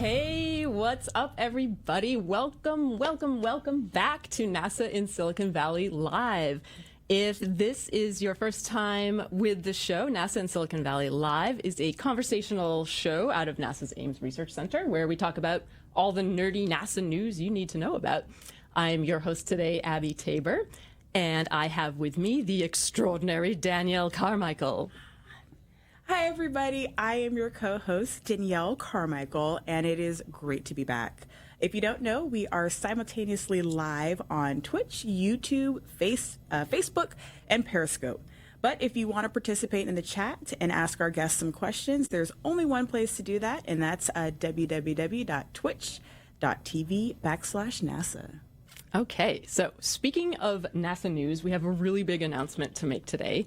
Hey, what's up, everybody? Welcome back to NASA in Silicon Valley Live. If this is your first time with the show, NASA in Silicon Valley Live is a conversational show out of NASA's Ames Research Center where we talk about all the nerdy NASA news you need to know about. I'm your host today, Abby Tabor, and I have with me the extraordinary Danielle Carmichael. Hi, everybody. I am your co-host, Danielle Carmichael, and it is great to be back. If you don't know, we are simultaneously live on Twitch, YouTube, Facebook, and Periscope. But if you want to participate in the chat and ask our guests some questions, there's only one place to do that, and that's www.twitch.tv/NASA. Okay, so speaking of NASA news, we have a really big announcement to make today.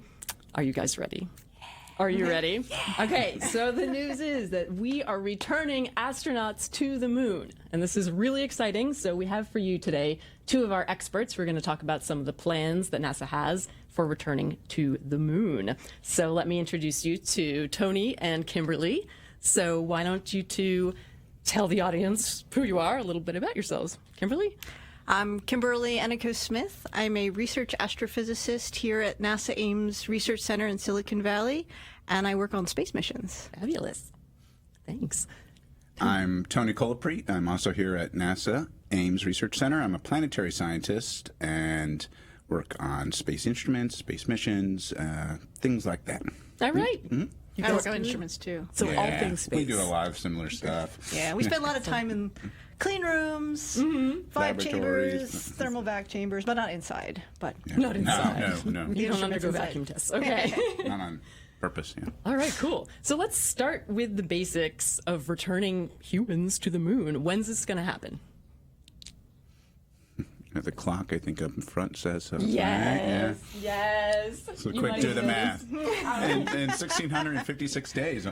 Are you guys ready? Are you ready? Yeah. Okay, so the news is that we are returning astronauts to the moon. And this is really exciting. So we have for you today two of our experts. We're going to talk about some of the plans that NASA has for returning to the moon. So let me introduce you to Tony and Kimberly. So why don't you two tell the audience who you are, a little bit about yourselves. Kimberly? I'm Kimberly Ennico-Smith. I'm a research astrophysicist here at NASA Ames Research Center in Silicon Valley, and I work on space missions. Fabulous. Thanks. I'm Tony Colaprete. I'm also here at NASA Ames Research Center. I'm a planetary scientist and work on space instruments, space missions, things like that. All right. Mm-hmm. I work on instruments too. So all things space. We do a lot of similar stuff. Yeah, we spend a lot of time in clean rooms, vibe chambers, thermal vac chambers, but not inside. But not inside. No. You don't undergo vacuum tests. Okay. Not on purpose, yeah. All right, cool. So let's start with the basics of returning humans to the moon. When's this going to happen? The clock, I think, up in front says so. Yes, right? yes. So quick, do the math. In 1,656 days.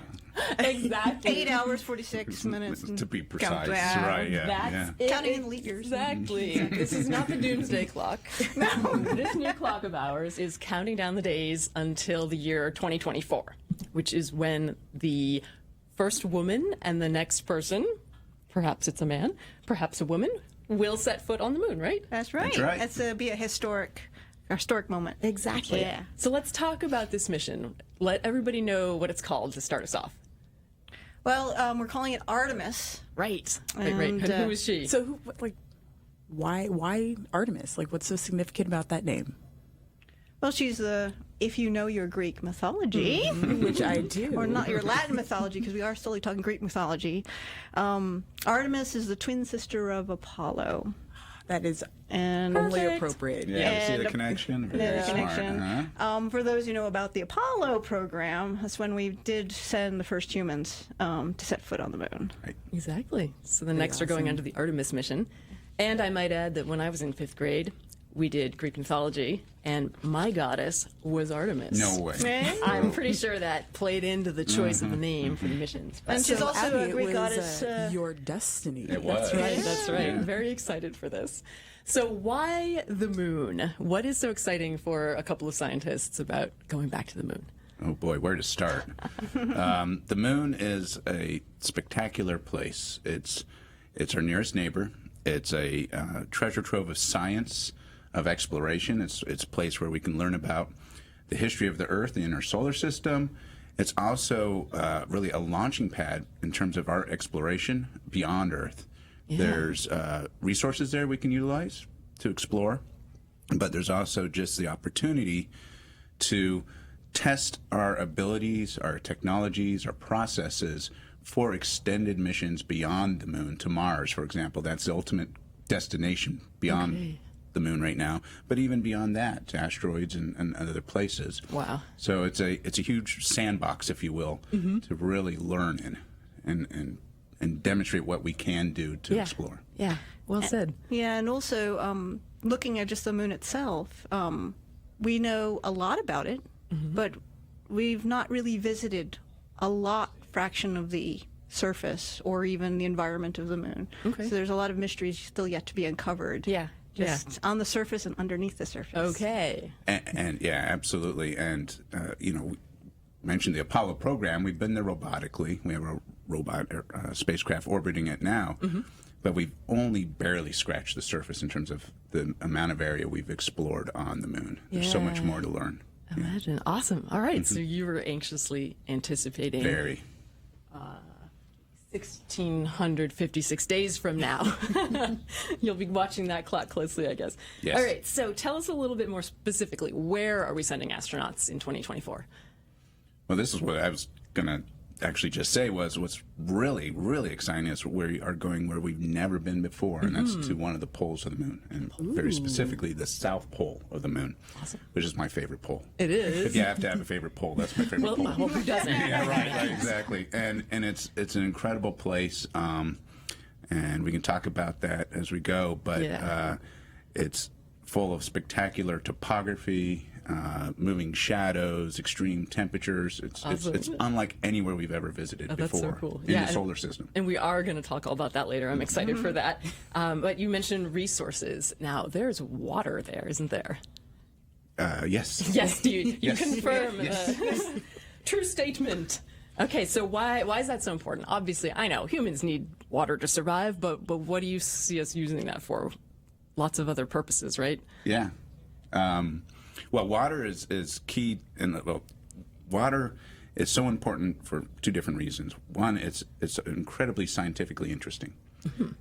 Exactly. 8 hours, 46 minutes. To be precise, countdown. right, yeah. That's it. Counting in leap years. Exactly. This is not the doomsday clock. No. This new clock of ours is counting down the days until the year 2024, which is when the first woman and the next person, perhaps it's a man, perhaps a woman, will set foot on the moon, right? That's right. That's right. That's be a historic moment. Exactly. Yeah. So let's talk about this mission. Let everybody know what it's called to start us off. Well, we're calling it Artemis. Right. And, And who is she? So, why Artemis? Like, what's so significant about that name? Well, she's if you know your Greek mythology, Which I do. or not your Latin mythology, because we are still talking Greek mythology. Artemis is the twin sister of Apollo. That is And only Perfect. appropriate. Yeah, see And the connection? the Very smart, connection. huh? For those who know about the Apollo program, that's when we did send the first humans to set foot on the moon. Exactly. So the next are going onto the Artemis mission. And I might add that when I was in 5th grade, we did Greek mythology, and my goddess was Artemis. No way. I'm pretty sure that played into the choice of the name for the missions. But And she's also Abby, a it Greek was, goddess. your destiny. It was. That's right. Yeah. Very excited for this. So why the moon? What is so exciting for a couple of scientists about going back to the moon? Oh boy, where to start? The moon is a spectacular place. It's our nearest neighbor. It's a treasure trove of science, of exploration. It's a place where we can learn about the history of the Earth, the inner solar system. It's also really a launching pad in terms of our exploration beyond Earth. Yeah. There's resources there we can utilize to explore, but there's also just the opportunity to test our abilities, our technologies, our processes for extended missions beyond the moon to Mars, for example. That's the ultimate destination beyond the moon right now, but even beyond that to asteroids and other places. Wow. So it's a huge sandbox, if you will, to really learn and demonstrate what we can do to explore. Yeah. Well said. Yeah, and also looking at just the moon itself, we know a lot about it, but we've not really visited a fraction of the surface or even the environment of the moon. Okay. So there's a lot of mysteries still yet to be uncovered. Yeah. Just on the surface and underneath the surface. Okay. And yeah, absolutely. And mentioned the Apollo program. We've been there robotically. We have a robot spacecraft orbiting it now, but we've only barely scratched the surface in terms of the amount of area we've explored on the moon. There's so much Yeah. more to learn. Imagine. Awesome. All right. So you were anxiously anticipating Very. 1,656 days from now. You'll be watching that clock closely, I guess. Yes. All right. So tell us a little bit more specifically. Where are we sending astronauts in 2024? Well, this is what I was going to actually just say was what's really, really exciting is we are going where we've never been before, and that's to one of the poles of the moon, and very specifically the south pole of the moon, which is my favorite pole. It is. If you have to have a favorite pole, that's my favorite Well, pole. I hope who doesn't? Yeah, right, exactly. And it's an incredible place, and we can talk about that as we go. But Yeah. it's full of spectacular topography, moving shadows, extreme temperatures. It's unlike anywhere we've ever visited That's before so cool. in the and- solar system. And we are going to talk all about that later. I'm excited for that. But you mentioned resources. Now, there's water there, isn't there? Yes. Yes, you Yes. confirm. Yes. True statement. Okay, so why is that so important? Obviously, I know humans need water to survive, but what do you see us using that for? Lots of other purposes, right? Yeah. Well, water is key, and water is so important for two different reasons. One, it's incredibly scientifically interesting,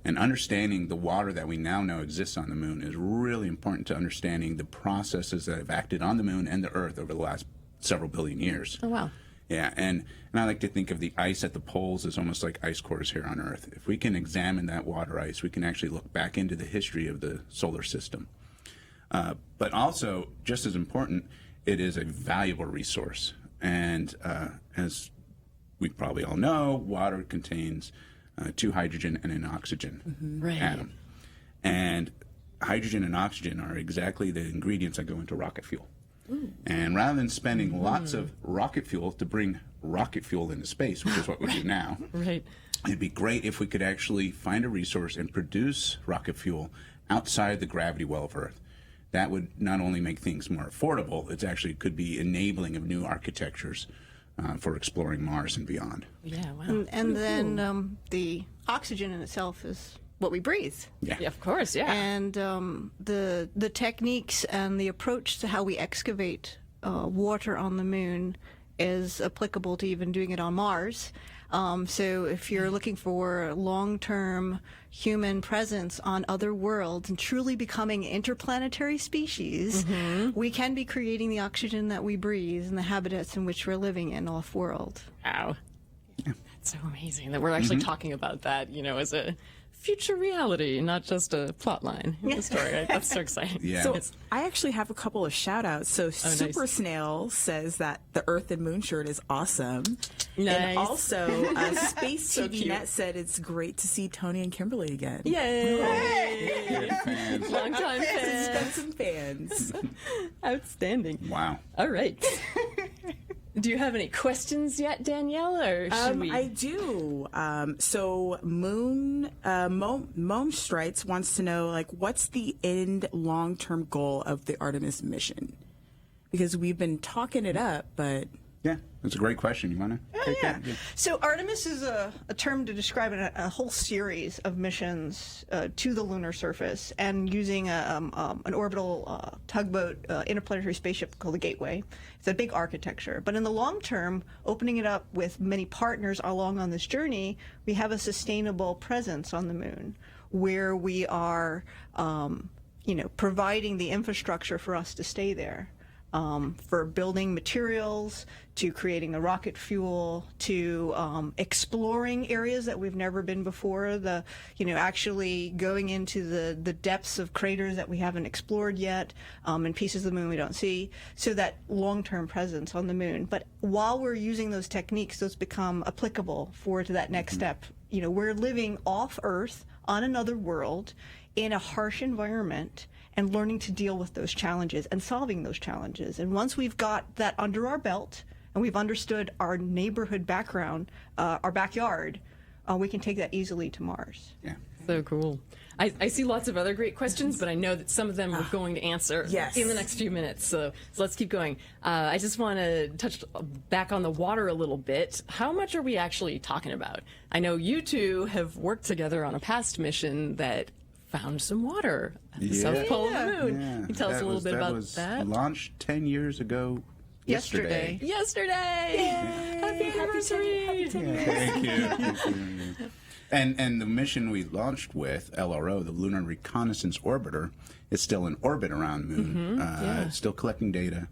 and understanding the water that we now know exists on the moon is really important to understanding the processes that have acted on the moon and the Earth over the last several billion years. Oh, wow. Yeah, and I like to think of the ice at the poles as almost like ice cores here on Earth. If we can examine that water ice, we can actually look back into the history of the solar system. But also, just as important, it is a valuable resource. And as we probably all know, water contains two hydrogen and an oxygen Right. atom. And hydrogen and oxygen are exactly the ingredients that go into rocket fuel. And rather than spending lots of rocket fuel to bring rocket fuel into space, which is what we do now, Right. it'd be great if we could actually find a resource and produce rocket fuel outside the gravity well of Earth. That would not only make things more affordable, it actually could be enabling of new architectures for exploring Mars and beyond. Yeah, wow. And then the oxygen in itself is what we breathe. Yeah, of course, yeah. And the techniques and the approach to how we excavate water on the moon is applicable to even doing it on Mars. So if you're looking for long-term human presence on other worlds and truly becoming interplanetary species, we can be creating the oxygen that we breathe and the habitats in which we're living in off-world. Wow. That's so amazing that we're actually talking about that, as a future reality, not just a plot line in the story. Right? That's so exciting. Yeah. So It's- I actually have a couple of shout outs. So Super Snail says that the Earth and Moon shirt is awesome. Nice. And also Space So TV cute. Net said it's great to see Tony and Kimberly again. Yay! Fans. Long time fan. Benson fans. Outstanding. Wow. All right. Do you have any questions yet, Danielle, or should we? I do. So Moon Strites wants to know, what's the end long-term goal of the Artemis mission? Because we've been talking it up, but Yeah, that's a great question. You want to take that? Yeah. So Artemis is a term to describe a whole series of missions to the lunar surface and using an orbital tugboat interplanetary spaceship called the Gateway. It's a big architecture. But in the long term, opening it up with many partners along on this journey, we have a sustainable presence on the moon where we are, providing the infrastructure for us to stay there. For building materials, to creating the rocket fuel, to exploring areas that we've never been before, actually going into the depths of craters that we haven't explored yet, and pieces of the moon we don't see, so that long-term presence on the moon. But while we're using those techniques, those become applicable to that next step. We're living off Earth on another world in a harsh environment, and learning to deal with those challenges and solving those challenges. And once we've got that under our belt and we've understood our neighborhood background, our backyard, we can take that easily to Mars. Yeah. So cool. I see lots of other great questions, but I know that some of them we're going to answer Yes. in the next few minutes. So let's keep going. I just want to touch back on the water a little bit. How much are we actually talking about? I know you two have worked together on a past mission that found some water at the South Pole of the Moon. Yeah. Can you tell us a little bit about that? Launched 10 years ago yesterday. Yesterday! Happy anniversary! Thank you. Thank you. And the mission we launched with, LRO, the Lunar Reconnaissance Orbiter, is still in orbit around the moon, still collecting data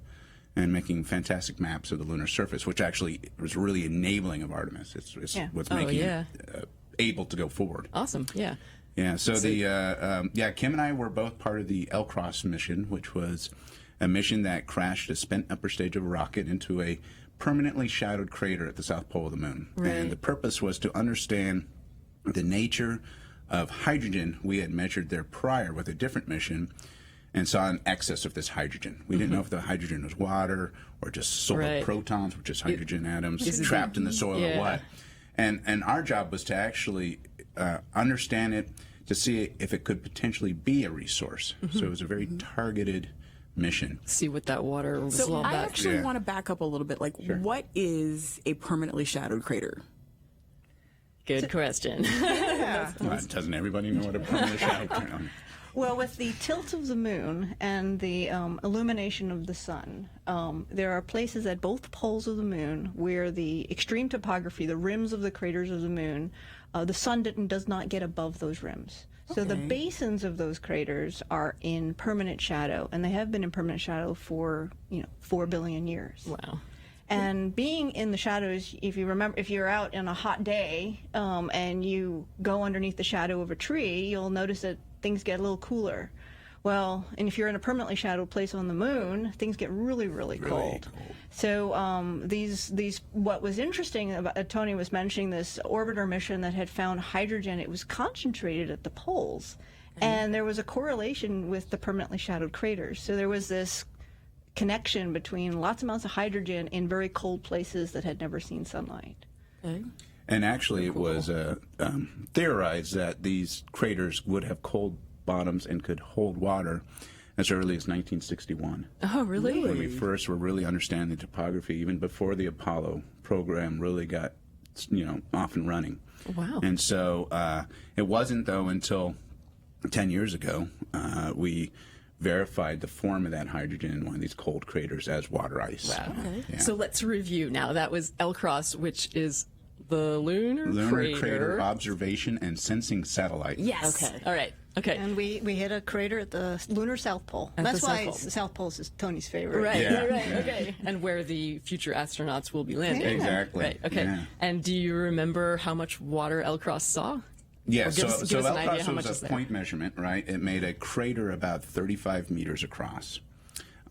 and making fantastic maps of the lunar surface, which actually was really enabling of Artemis. It's what's making it able to go forward. Awesome, yeah. Yeah, so Kim and I were both part of the LCROSS mission, which was a mission that crashed a spent upper stage of a rocket into a permanently shadowed crater at the south pole of the moon. Right. And the purpose was to understand the nature of hydrogen we had measured there prior with a different mission and saw an excess of this hydrogen. We didn't know if the hydrogen was water or just solar protons, which is hydrogen atoms trapped in the soil or what. And our job was to actually understand it, to see if it could potentially be a resource. So it was a very targeted mission. See what that water was So all I about. actually want to back up a little bit. Like, what is a permanently shadowed crater? Good question. Doesn't everybody know what a permanent shadow crater is? Well, with the tilt of the moon and the illumination of the sun, there are places at both poles of the moon where the extreme topography, the rims of the craters of the moon, the sun does not get above those rims. So the basins of those craters are in permanent shadow, and they have been in permanent shadow for 4 billion years. Wow. And being in the shadows, if you remember, if you're out on a hot day and you go underneath the shadow of a tree, you'll notice that things get a little cooler. Well, and if you're in a permanently shadowed place on the moon, things get really, really cold. So what was interesting about Tony was mentioning this orbiter mission that had found hydrogen. It was concentrated at the poles, and there was a correlation with the permanently shadowed craters. So there was this connection between lots of amounts of hydrogen in very cold places that had never seen sunlight. Okay. And actually, it was theorized that these craters would have cold bottoms and could hold water as early as 1961. Oh, really? When we first were really understanding the topography, even before the Apollo program really got, off and running. Wow. And so it wasn't, though, until 10 years ago we verified the form of that hydrogen in one of these cold craters as water ice. Wow. Okay. Yeah. So let's review now. That was LCROSS, which is the Lunar Crater Observation and Sensing Satellite. Yes. Okay. All right. Okay. And we hit a crater at the lunar South Pole. At That's the why South Pole. South Pole is Tony's favorite. Right, Yeah. right, okay. And where the future astronauts will be landing. Exactly. Right, okay. Yeah. And do you remember how much water LCROSS saw? Yeah, Or so give us an idea LCROSS how much was is a there. point measurement, right? It made a crater about 35 meters across,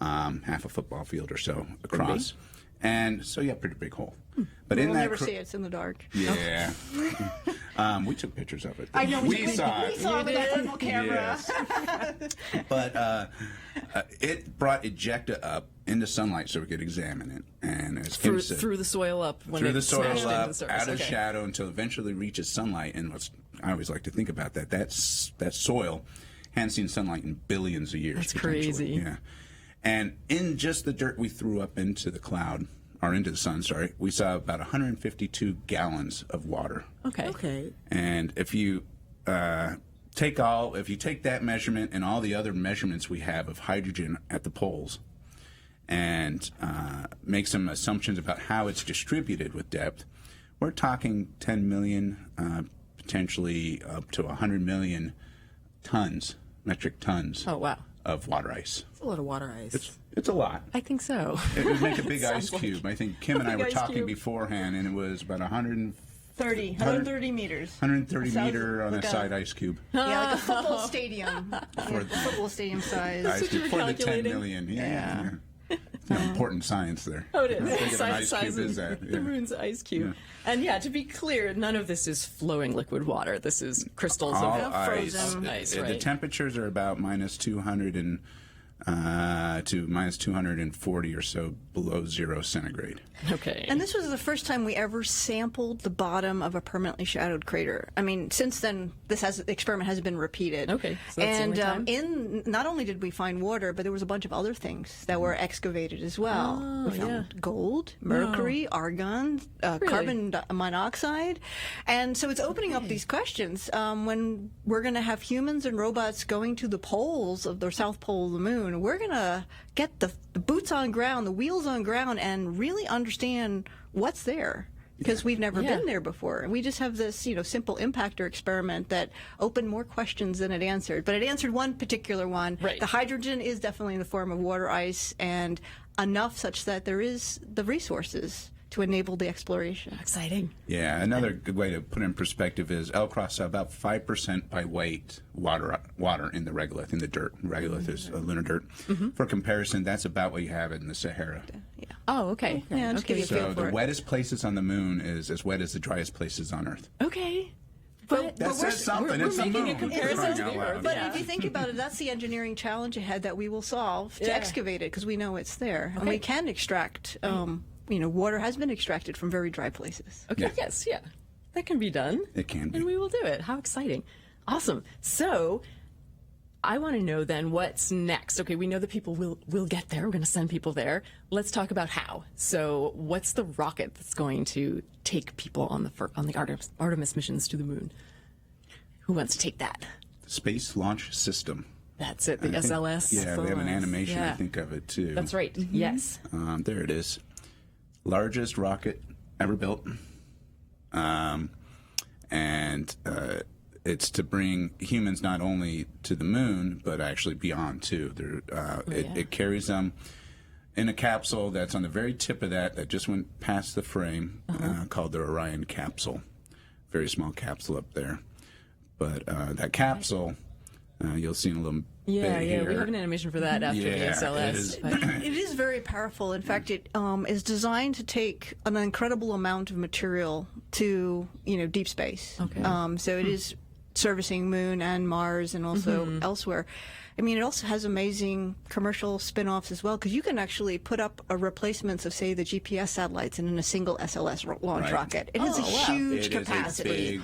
half a football field or so across. And so, pretty big hole. But in We'll that never see it. It's in the dark. Yeah. We took pictures of it. I know. We saw it. We saw it with our thermal camera. Yes. But it brought ejecta up into sunlight so we could examine it. And as Kim said, Through the soil up. When through it the soil smashed into up, the surface. out of Okay. shadow until eventually reaches sunlight. And I always like to think about that soil hadn't seen sunlight in billions of years. That's potentially. crazy. Yeah. And in just the dirt we threw up into the cloud, or into the sun, sorry, we saw about 152 gallons of water. Okay. Okay. And if you take that measurement and all the other measurements we have of hydrogen at the poles and make some assumptions about how it's distributed with depth, we're talking 10 million, potentially up to 100 million metric tons Oh, wow. of water ice. It's a lot of water ice. It's a lot. I think so. It would make a big ice cube. I think Kim and I big were ice talking cube. beforehand, and it was about 130 meters. 130 Sounds meter on a like side ice cube. Yeah, like a football stadium. Football stadium size. Ice cube you were for the 10 calculating. million. Yeah. It's an important science there. Oh, it is. How big of an ice Size cube of is that? the Yeah. moon's ice cube. And to be clear, none of this is flowing liquid water. This is crystals All of ice. frozen ice, The right? temperatures are about minus 200 and to minus 240 or so below 0 centigrade. Okay. And this was the first time we ever sampled the bottom of a permanently shadowed crater. I mean, since then, the experiment has been repeated. Okay, so that's the and only time? not only did we find water, but there was a bunch of other things that were excavated as well. Oh, we found gold, mercury, argon, carbon monoxide, and so it's opening up these questions. When we're going to have humans and robots going to the poles of the South Pole of the Moon, we're going to get the boots on ground, the wheels on ground, and really understand what's there. Because we've never been there before. And we just have this, simple impactor experiment that opened more questions than it answered. But it answered one particular one. Right. The hydrogen is definitely in the form of water ice, and enough such that there is the resources to enable the exploration. Exciting. Yeah, another good way to put it in perspective is L-Cross about 5% by weight water in the regolith, in the dirt. Regolith is lunar dirt. For comparison, that's about what you have in the Sahara. Yeah. Oh, okay. Yeah, just give you a feel So for the it. wettest places on the moon is as wet as the driest places on Earth. Okay. But That says something. It's the making moon. a comparison Crying to out the loud. Earth. But Yeah. if you think about it, that's the engineering challenge ahead that we will solve to Yeah. excavate it, because we know it's there. And we can extract, water has been extracted from very dry places. Okay, Yeah. yes, yeah. That can be done. It can be. And we will do it. How exciting. Awesome. So I want to know then what's next. Okay, we know that people will get there. We're going to send people there. Let's talk about how. So what's the rocket that's going to take people on the Artemis missions to the moon? Who wants to take that? Space Launch System. That's it, the I think- SLS. Yeah, we have an animation, Yeah. I think, of it too. That's right. Yes. There it is. Largest rocket ever built. It's to bring humans not only to the moon, but actually beyond too. It carries them in a capsule that's on the very tip of that just went past the frame, called the Orion capsule. Very small capsule up there. But that capsule, you'll see in a little Yeah, bit yeah. here. We have an animation for that after the Yeah, SLS. it is. but- It is very powerful. In fact, it is designed to take an incredible amount of material to, deep space. Okay. So it is servicing Moon and Mars and also elsewhere. I mean, it also has amazing commercial spin-offs as well, because you can actually put up replacements of, say, the GPS satellites in a single SLS launch Right. rocket. It has a huge It is a capacity. big,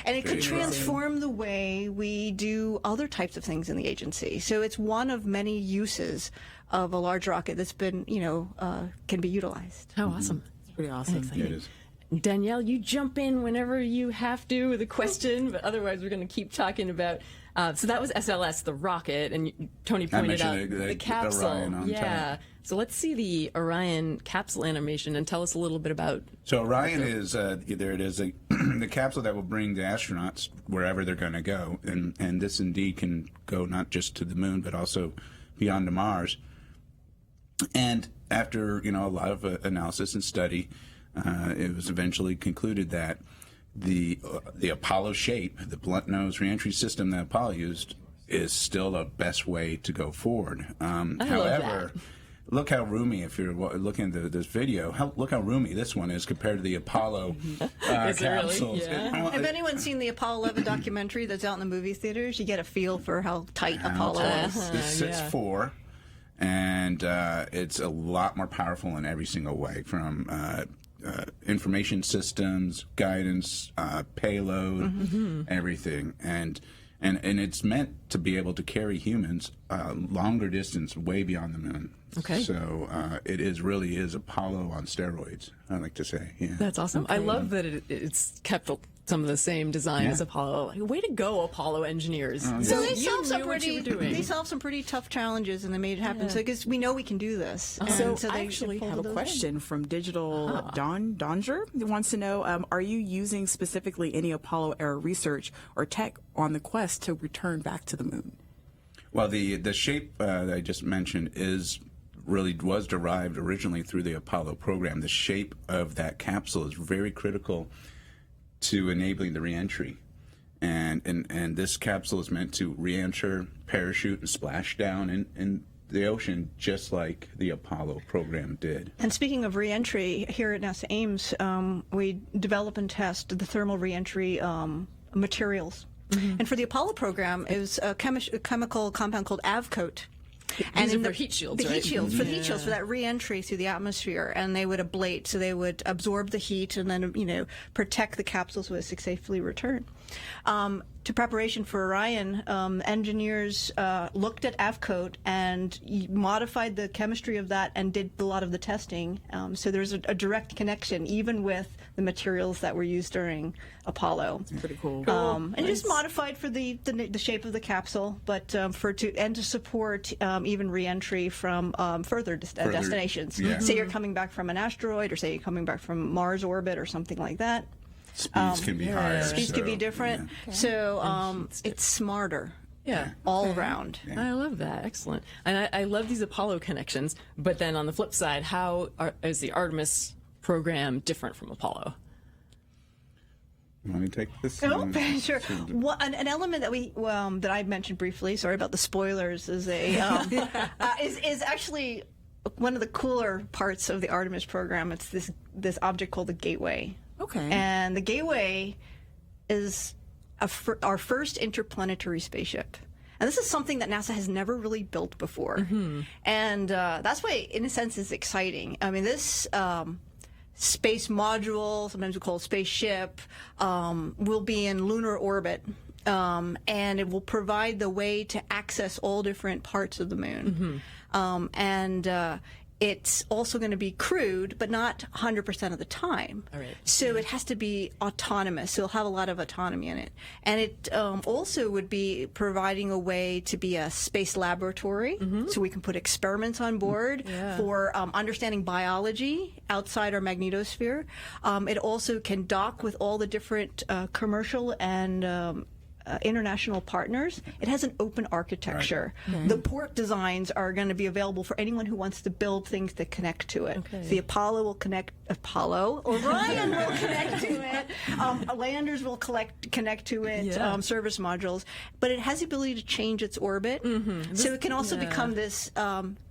And it could big transform the way we do other types of things in the agency. So it's one of many uses of a large rocket that's been, can be utilized. Oh, awesome. Pretty awesome. Exciting. It is. Danielle, you jump in whenever you have to with a question, but otherwise we're going to keep talking about. So that was SLS, the rocket, and Tony pointed out mentioned the the capsule. Orion on Yeah. top. So let's see the Orion capsule animation and tell us a little bit about. So Orion is there. It is the capsule that will bring the astronauts wherever they're going to go, and this indeed can go not just to the moon but also beyond to Mars. And after a lot of analysis and study, it was eventually concluded that the Apollo shape, the blunt nose reentry system that Apollo used, is still the best way to go forward. However, look how roomy, if you're looking at this video, look how roomy this one is compared to the Apollo Is it really? capsules. Yeah. Have anyone seen the Apollo 11 documentary that's out in the movie theaters? You get a feel for how tight Apollo is. This sits yeah. 4, and it's a lot more powerful in every single way, from information systems, guidance, payload, everything, and it's meant to be able to carry humans longer distance, way beyond the moon. Okay. So it really is Apollo on steroids, I like to say. Yeah. That's awesome. I love that it's kept some of the same design as Apollo. Way to go, Apollo engineers. So So they you solved some knew what you were doing. they solved some pretty tough challenges, and they made it happen. So because we know we can do this. And So they I actually folded have a those in. question from Digital Donger. He wants to know, are you using specifically any Apollo era research or tech on the quest to return back to the moon? Well, the shape that I just mentioned was derived originally through the Apollo program. The shape of that capsule is very critical to enabling the reentry. And this capsule is meant to reenter, parachute, and splash down in the ocean, just like the Apollo program did. And speaking of reentry, here at NASA Ames, we develop and test the thermal reentry materials. And for the Apollo program, it was a chemical compound called Avcoat. These are in for heat shields, the right? heat shields, for the heat shields, for that re-entry through the atmosphere, and they would ablate, so they would absorb the heat and then, protect the capsules so as to safely return. To preparation for Orion, engineers looked at AVCOAT and modified the chemistry of that and did a lot of the testing. So there's a direct connection, even with the materials that were used during Apollo. Pretty cool. And just modified for the shape of the capsule, but to support even re-entry from further destinations. Yeah. Say you're coming back from an asteroid, or say you're coming back from Mars orbit, or something like that. Speeds can be higher. Speeds could be so, different. yeah. So it's smarter. Yeah. All around. I love that. Excellent. And I love these Apollo connections. But then on the flip side, is the Artemis program different from Apollo? You want me to take this? Oh, sure. An element that I mentioned briefly, sorry about the spoilers, is is actually one of the cooler parts of the Artemis program. It's this object called the Gateway. Okay. And the Gateway is our first interplanetary spaceship. And this is something that NASA has never really built before. And that's why, in a sense, it's exciting. I mean, this space module, sometimes we call it spaceship, will be in lunar orbit. And it will provide the way to access all different parts of the moon. It's also going to be crewed, but not 100% of the time. All right. So it has to be autonomous. So it'll have a lot of autonomy in it. And it also would be providing a way to be a space laboratory, so we can put experiments on board for understanding biology outside our magnetosphere. It also can dock with all the different commercial and international partners. It has an open architecture. Right. The port designs are going to be available for anyone who wants to build things that connect to it. Okay. The Apollo will connect. Orion will connect to it. Landers will connect to it. Service modules, but it has the ability to change its orbit, so it can also become this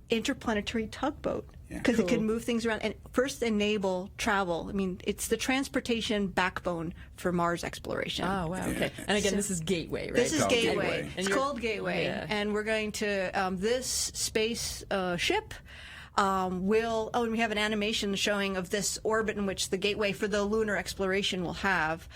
interplanetary tugboat. Because it can move things around and first enable travel. I mean, it's the transportation backbone for Mars exploration. Oh, wow. Okay. And again, this is Gateway, right? This is Gateway. It's called Gateway. Yeah. And we're going to, this space ship and we have an animation showing of this orbit in which the Gateway for the lunar exploration will have,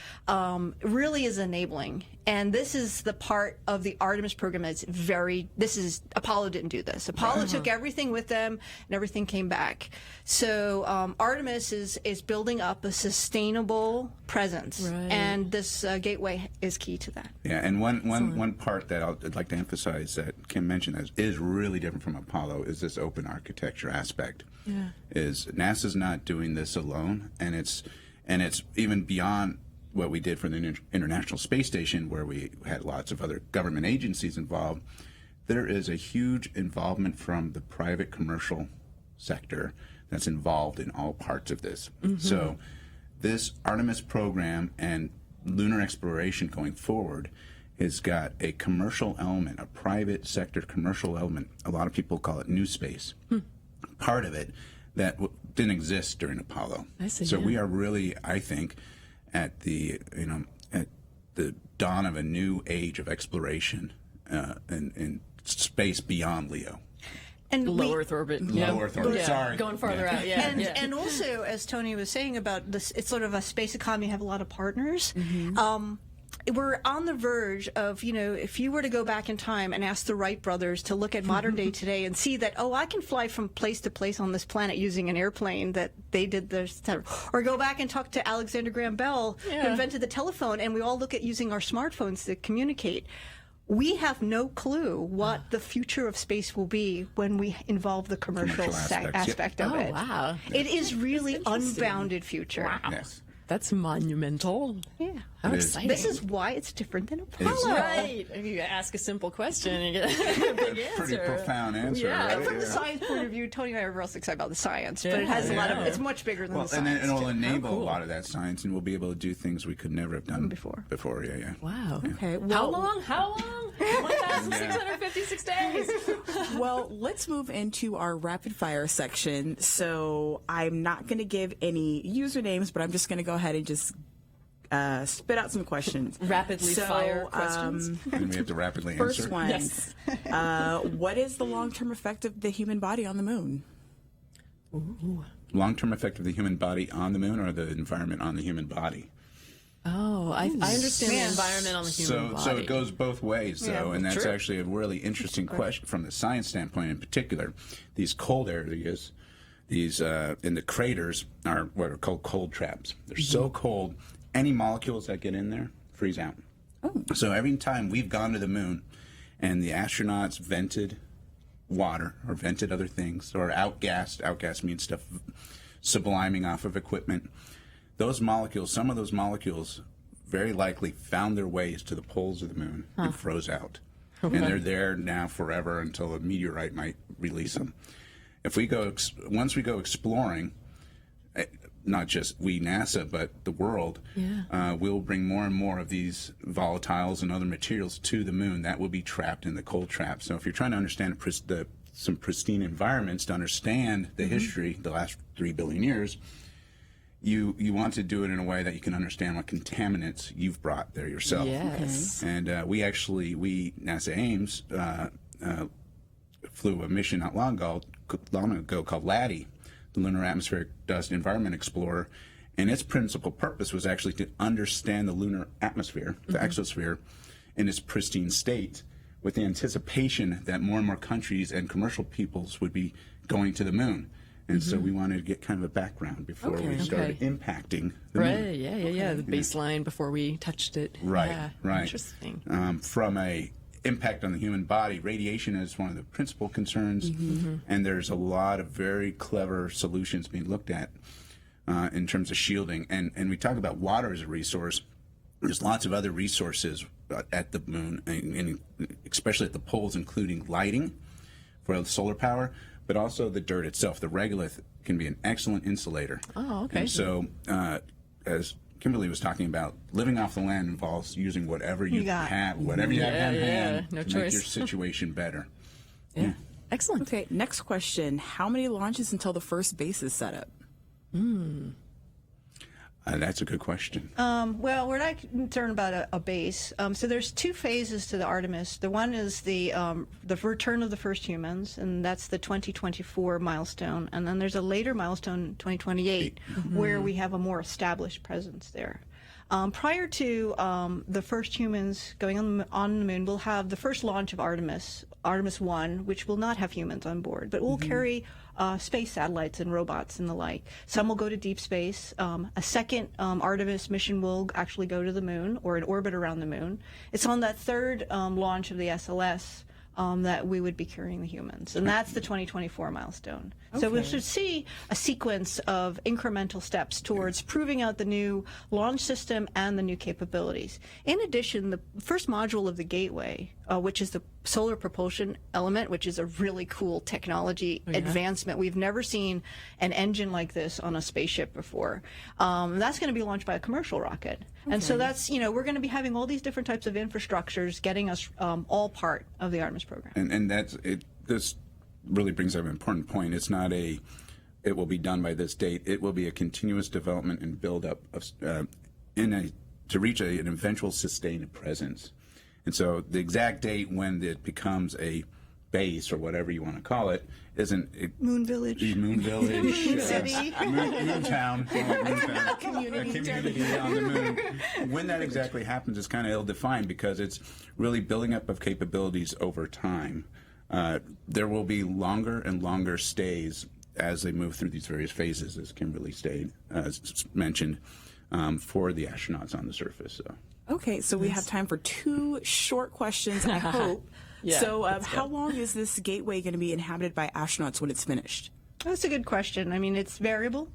really is enabling. And this is the part of the Artemis program that's Apollo didn't do this. Apollo took everything with them and everything came back. So Artemis is building up a sustainable presence. Right. And this Gateway is key to that. Yeah, and one part that I'd like to emphasize that Kim mentioned that is really different from Apollo is this open architecture aspect. Yeah. Is NASA's not doing this alone, and it's even beyond what we did for the International Space Station, where we had lots of other government agencies involved. There is a huge involvement from the private commercial sector that's involved in all parts of this. So this Artemis program and lunar exploration going forward has got a commercial element, a private sector commercial element. A lot of people call it new space. Part of it that didn't exist during Apollo. I see, so we are really, I think, at the dawn of a new age of exploration in space beyond LEO. And low Earth orbit. Low Earth orbit. Yeah. Sorry. Going farther out. Yeah. And also, as Tony was saying about this, it's sort of a space economy. You have a lot of partners. We're on the verge of, if you were to go back in time and ask the Wright brothers to look at modern day today and see that, I can fly from place to place on this planet using an airplane that they did this, or go back and talk to Alexander Graham Bell, who invented the telephone, and we all look at using our smartphones to communicate. We have no clue what the future of space will be when we involve the commercial aspect of it. Oh, wow. It is really unbounded future. Wow. Yes. That's monumental. Yeah. How exciting. This is why it's different than Apollo. Right. If you ask a simple question, you get a big answer. Pretty profound answer, Yeah. right? And from the science point of view, Tony and I are real excited about the science, but it has a lot of, it's much bigger than the And then science. it'll enable cool. a lot of that science, and we'll be able to do things we could never have done Before. yeah. Wow. Okay. How long? 1,656 days. Well, let's move into our rapid fire section. So I'm not going to give any usernames, but I'm just going to go ahead and just spit out some questions. Rapidly fire questions. And we have to rapidly First answer. one. Yes. What is the long-term effect of the human body on the moon? Long-term effect of the human body on the moon or the environment on the human body? Oh, I understand the environment on the human body. So it goes both ways, though, and that's true. actually a really interesting question from the science standpoint in particular. These cold areas, these in the craters are what are called cold traps. They're so cold, any molecules that get in there freeze out. So every time we've gone to the moon and the astronauts vented water or vented other things or outgassed means stuff subliming off of equipment, those molecules, some of those molecules very likely found their ways to the poles of the moon and froze out. And they're there now forever until a meteorite might release them. If we go, once we go exploring, not just we, NASA, but the world, we'll bring more and more of these volatiles and other materials to the moon that will be trapped in the cold trap. So if you're trying to understand some pristine environments to understand the history, the last 3 billion years, you want to do it in a way that you can understand what contaminants you've brought there yourself. Yes. And NASA Ames flew a mission not long ago called LADEE, the Lunar Atmospheric Dust Environment Explorer, and its principal purpose was actually to understand the lunar atmosphere, the exosphere, in its pristine state, with the anticipation that more and more countries and commercial peoples would be going to the moon. And so we wanted to get kind of a background before we started impacting the moon. Right, yeah. The baseline before we touched it. Right, Yeah, right. Interesting. From a impact on the human body, radiation is one of the principal concerns, and there's a lot of very clever solutions being looked at in terms of shielding. And we talk about water as a resource. There's lots of other resources at the moon, and especially at the poles, including lighting for the solar power, but also the dirt itself. The regolith can be an excellent insulator. Oh, okay. And so, as Kimberly was talking about, living off the land involves using whatever you have, whatever you have on hand no to choice. make your situation better. Yeah. Excellent. Okay, next question. How many launches until the first base is set up? That's a good question. Well, we're not concerned about a base. So there's 2 phases to the Artemis. The one is the return of the first humans, and that's the 2024 milestone. And then there's a later milestone, 2028, where we have a more established presence there. Prior to the first humans going on the moon, we'll have the first launch of Artemis 1, which will not have humans on board, but will carry space satellites and robots and the like. Some will go to deep space. A second Artemis mission will actually go to the moon or in orbit around the moon. It's on that third launch of the SLS that we would be carrying the humans. And that's the 2024 milestone. So we should see a sequence of incremental steps towards proving out the new launch system and the new capabilities. In addition, the first module of the Gateway, which is the solar propulsion element, which is a really cool technology advancement. We've never seen an engine like this on a spaceship before. That's going to be launched by a commercial rocket. And so that's, we're going to be having all these different types of infrastructures getting us all part of the Artemis program. And that's it. This really brings up an important point. It's not it will be done by this date. It will be a continuous development and build up of to reach an eventual sustained presence. And so the exact date when it becomes a base or whatever you want to call it isn't Moon Village. Moon Village, Moon City. Moon Town, community on the moon. When that exactly happens is kind of ill-defined because it's really building up of capabilities over time. There will be longer and longer stays as they move through these various phases, as Kimberly mentioned, for the astronauts on the surface. So. Okay, so we have time for 2 short questions, I hope. So how long is this gateway going to be inhabited by astronauts when it's finished? That's a good question. I mean, it's variable.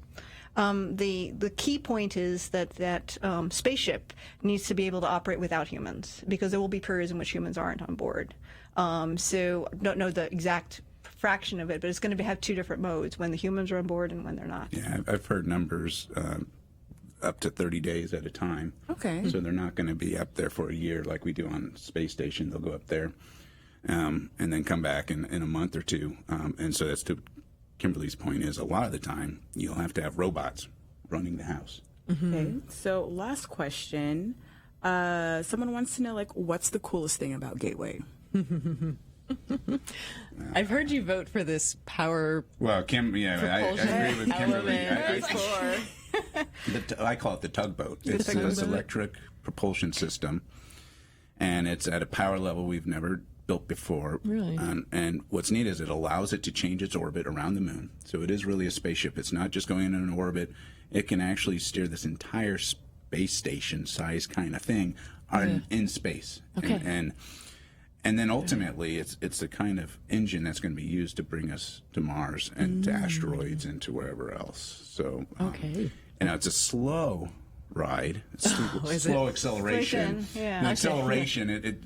The key point is that spaceship needs to be able to operate without humans because there will be periods in which humans aren't on board. So don't know the exact fraction of it, but it's going to have 2 different modes, when the humans are on board and when they're not. Yeah, I've heard numbers up to 30 days at a time. Okay. So they're not going to be up there for a year like we do on space station. They'll go up there and then come back in a month or 2. And so that's to Kimberly's point is a lot of the time you'll have to have robots running the house. Okay. So last question. Someone wants to know, like, what's the coolest thing about Gateway? I've heard you vote for this power. Well, Kim, I agree with Kimberly. I call it the tugboat. It's this electric propulsion system, and it's at a power level we've never built before. Really? And what's neat is it allows it to change its orbit around the moon. So it is really a spaceship. It's not just going in an orbit. It can actually steer this entire space station size kind of thing in space. Okay. And then ultimately, it's the kind of engine that's going to be used to bring us to Mars and to asteroids and to wherever else. So, it's a slow ride, slow acceleration. Yeah. The acceleration, it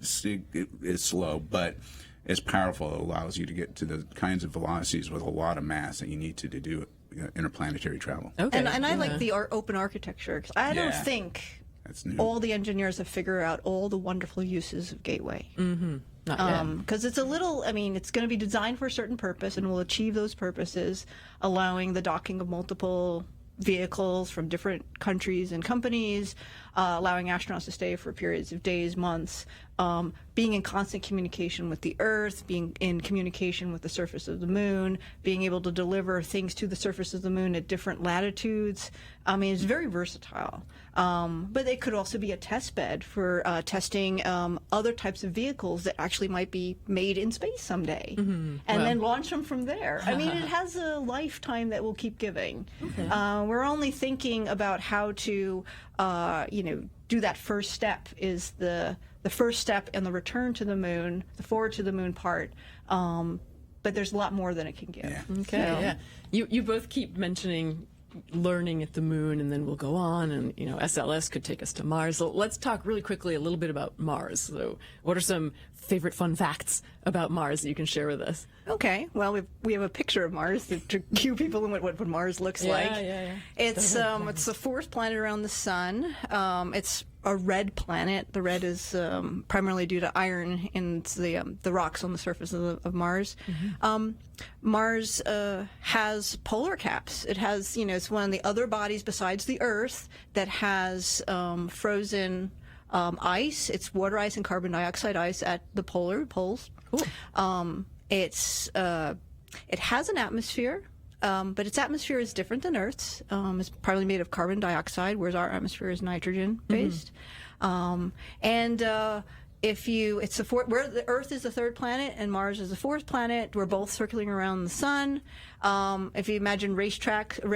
is slow, but it's powerful. It allows you to get to the kinds of velocities with a lot of mass that you need to do interplanetary travel. Okay. And I like the open architecture, 'cause I don't think that's new. all the engineers have figured out all the wonderful uses of Gateway. Not yet. Because it's it's going to be designed for a certain purpose and will achieve those purposes, allowing the docking of multiple vehicles from different countries and companies, allowing astronauts to stay for periods of days, months, being in constant communication with the Earth, being in communication with the surface of the moon, being able to deliver things to the surface of the moon at different latitudes. I mean, it's very versatile. But it could also be a test bed for testing other types of vehicles that actually might be made in space someday, and then launch them from there. I mean, it has a lifetime that will keep giving. Okay. We're only thinking about how to, do that first step. Is the first step in the return to the moon, the forward to the moon part. But there's a lot more than it can give. Yeah. Okay. Yeah. You both keep mentioning learning at the moon, and then we'll go on, and SLS could take us to Mars. So let's talk really quickly a little bit about Mars. So what are some favorite fun facts about Mars that you can share with us? Okay, well, we have a picture of Mars to cue people in what Mars looks like. Yeah. It's the fourth planet around the sun. It's a red planet. The red is primarily due to iron in the rocks on the surface of Mars. Mars has polar caps. It has, it's one of the other bodies besides the Earth that has frozen ice. It's water ice and carbon dioxide ice at the poles. Cool. It has an atmosphere. But its atmosphere is different than Earth's. It's probably made of carbon dioxide, whereas our atmosphere is nitrogen-based. Where the Earth is the third planet and Mars is the fourth planet, we're both circling around the sun. If you imagine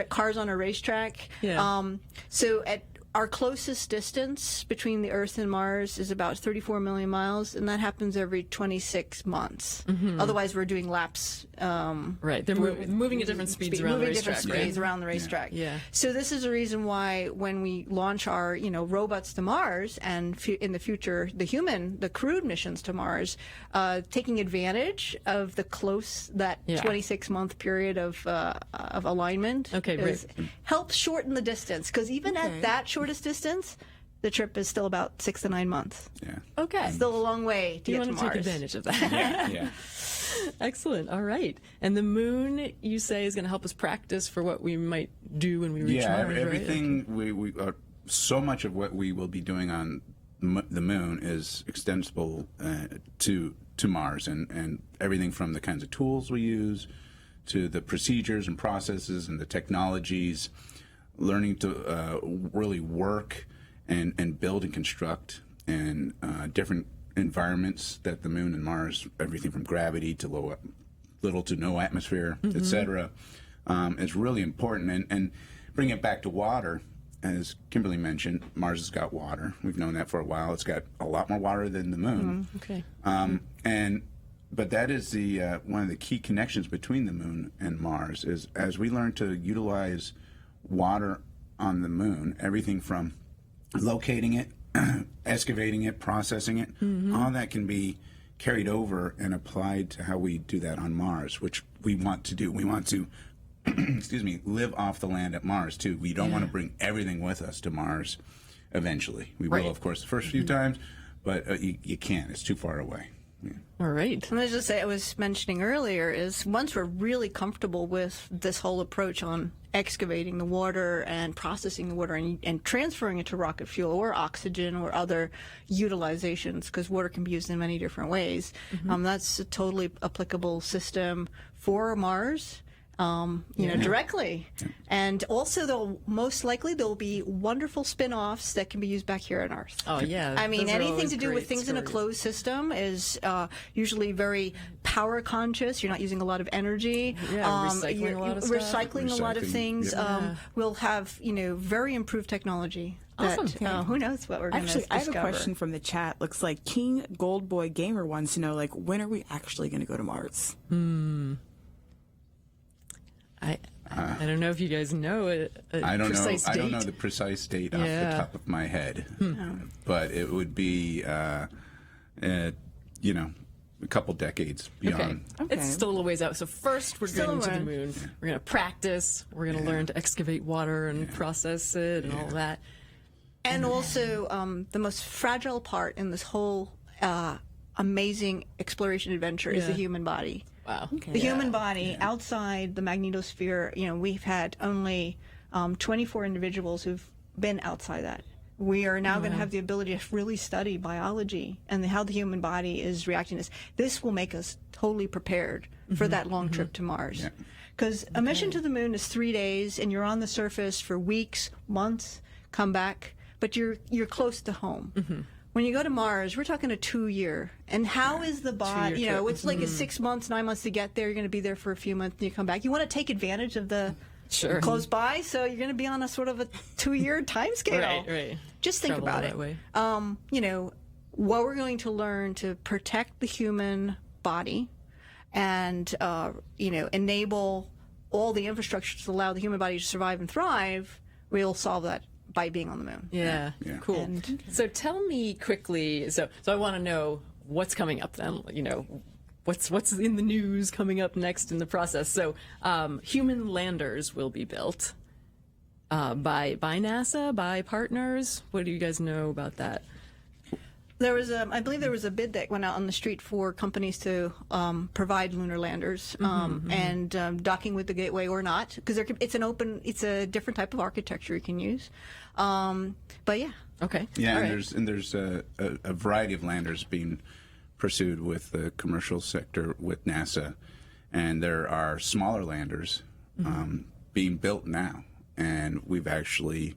cars on a racetrack. Yeah. So at our closest distance between the Earth and Mars is about 34 million miles, and that happens every 26 months. Otherwise, we're doing laps. Right, they're moving at different speeds around the racetrack. Around the racetrack. Yeah. So this is a reason why when we launch our, robots to Mars, and in the future, the crewed missions to Mars, taking advantage of that 26-month period of alignment. Okay, helps shorten the distance, because even at that shortest distance, the trip is still about 6 to 9 months. Yeah. Okay. Still a long way to you get to want to Mars. take advantage of that. Yeah. Excellent. All right. And the moon, you say, is going to help us practice for what we might do when we reach Mars, everything right? we so much of what we will be doing on the moon is extensible to Mars, and everything from the kinds of tools we use to the procedures and processes and the technologies, learning to really work and build and construct in different environments that the moon and Mars, everything from gravity to little to no atmosphere, etc., is really important. And bring it back to water, as Kimberly mentioned, Mars has got water. We've known that for a while. It's got a lot more water than the moon. Okay. But that is one of the key connections between the moon and Mars is as we learn to utilize water on the moon, everything from locating it, excavating it, processing it, all that can be carried over and applied to how we do that on Mars, which we want to do. We want to, live off the land at Mars too. We don't want to bring everything with us to Mars eventually. We will, of course, the first few times, but you can't. It's too far away. All right. And as I say, I was mentioning earlier, is once we're really comfortable with this whole approach on excavating the water and processing the water and transferring it to rocket fuel or oxygen or other utilizations, because water can be used in many different ways, that's a totally applicable system for Mars. Directly. And also, most likely, there'll be wonderful spin-offs that can be used back here on Earth. Oh, yeah. I mean, those are anything always to do with great things in a stories. closed system is usually very power conscious. You're not using a lot of energy. Yeah, recycling you're a lot of stuff. recycling a lot of Recycling, things. yeah. We'll have, very improved technology. Awesome. That, who knows what we're going to Actually, discover. I have a question from the chat. Looks like King Goldboy Gamer wants to know, like, when are we actually going to go to Mars? I don't know if you guys know I don't know. precise I don't date. know the precise date off Yeah. the top of my head, but it would be, a couple decades Okay. beyond. It's still a ways out. So first, we're Still going to the around. moon. We're going to practice. We're going to learn to excavate water and process it and all that. And also, the most fragile part in this whole amazing exploration adventure is the Yeah. human body. Wow. The human body outside the magnetosphere, we've had only 24 individuals who've been outside that. We are now going to have the ability to really study biology and how the human body is reacting to this. This will make us totally prepared for that long trip to Mars. Yeah. Because a mission to the moon is 3 days, and you're on the surface for weeks, months, come back, but you're close to home. When you go to Mars, we're talking a 2-year. And how is the body, 2-year trip. it's like a 6 months, 9 months to get there. You're going to be there for a few months, and you come back. You want to take advantage of the Sure. close by, so you're going to be on a sort of a 2-year time scale. Right. Just think Travel about that it. way. What we're going to learn to protect the human body and, enable all the infrastructure to allow the human body to survive and thrive, we'll solve that by being on the moon. Yeah. Yeah. Cool. So tell me quickly. So I want to know what's coming up then. What's in the news coming up next in the process. So human landers will be built by NASA, by partners. What do you guys know about that? There was I believe there was a bid that went out on the street for companies to provide lunar landers and docking with the Gateway or not, because it's a different type of architecture you can use. But yeah. Okay. Yeah, All and right. there's a variety of landers being pursued with the commercial sector with NASA, and there are smaller landers being built now, and we've actually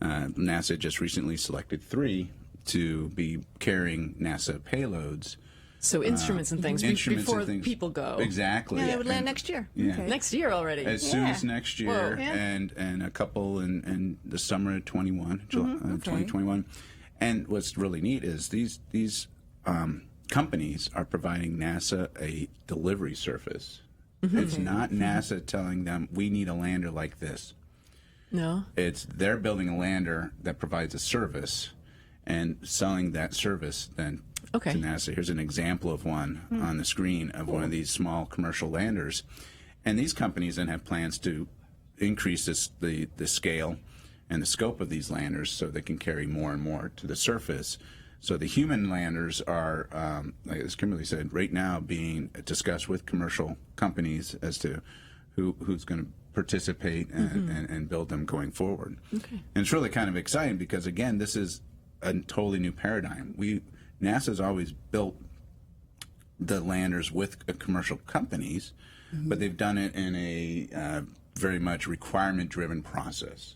NASA just recently selected 3 to be carrying NASA payloads. So instruments and things Instruments before and things. Go. Exactly. Yeah, they would land And- next year. Yeah. Next year already. As soon Yeah. as next year, Whoa. Yeah. and a couple in the summer of 2021. And what's really neat is these companies are providing NASA a delivery service. It's not NASA telling them we need a lander like this. No. It's they're building a lander that provides a service and selling that service then Okay. to NASA. Here's an example of one on the screen of one of these small commercial landers. And these companies then have plans to increase the scale and the scope of these landers so they can carry more and more to the surface. So the human landers are, like as Kimberly said, right now being discussed with commercial companies as to who's going to participate and build them going forward. Okay. And it's really kind of exciting because, again, this is a totally new paradigm. NASA's always built the landers with commercial companies, but they've done it in a very much requirement-driven process.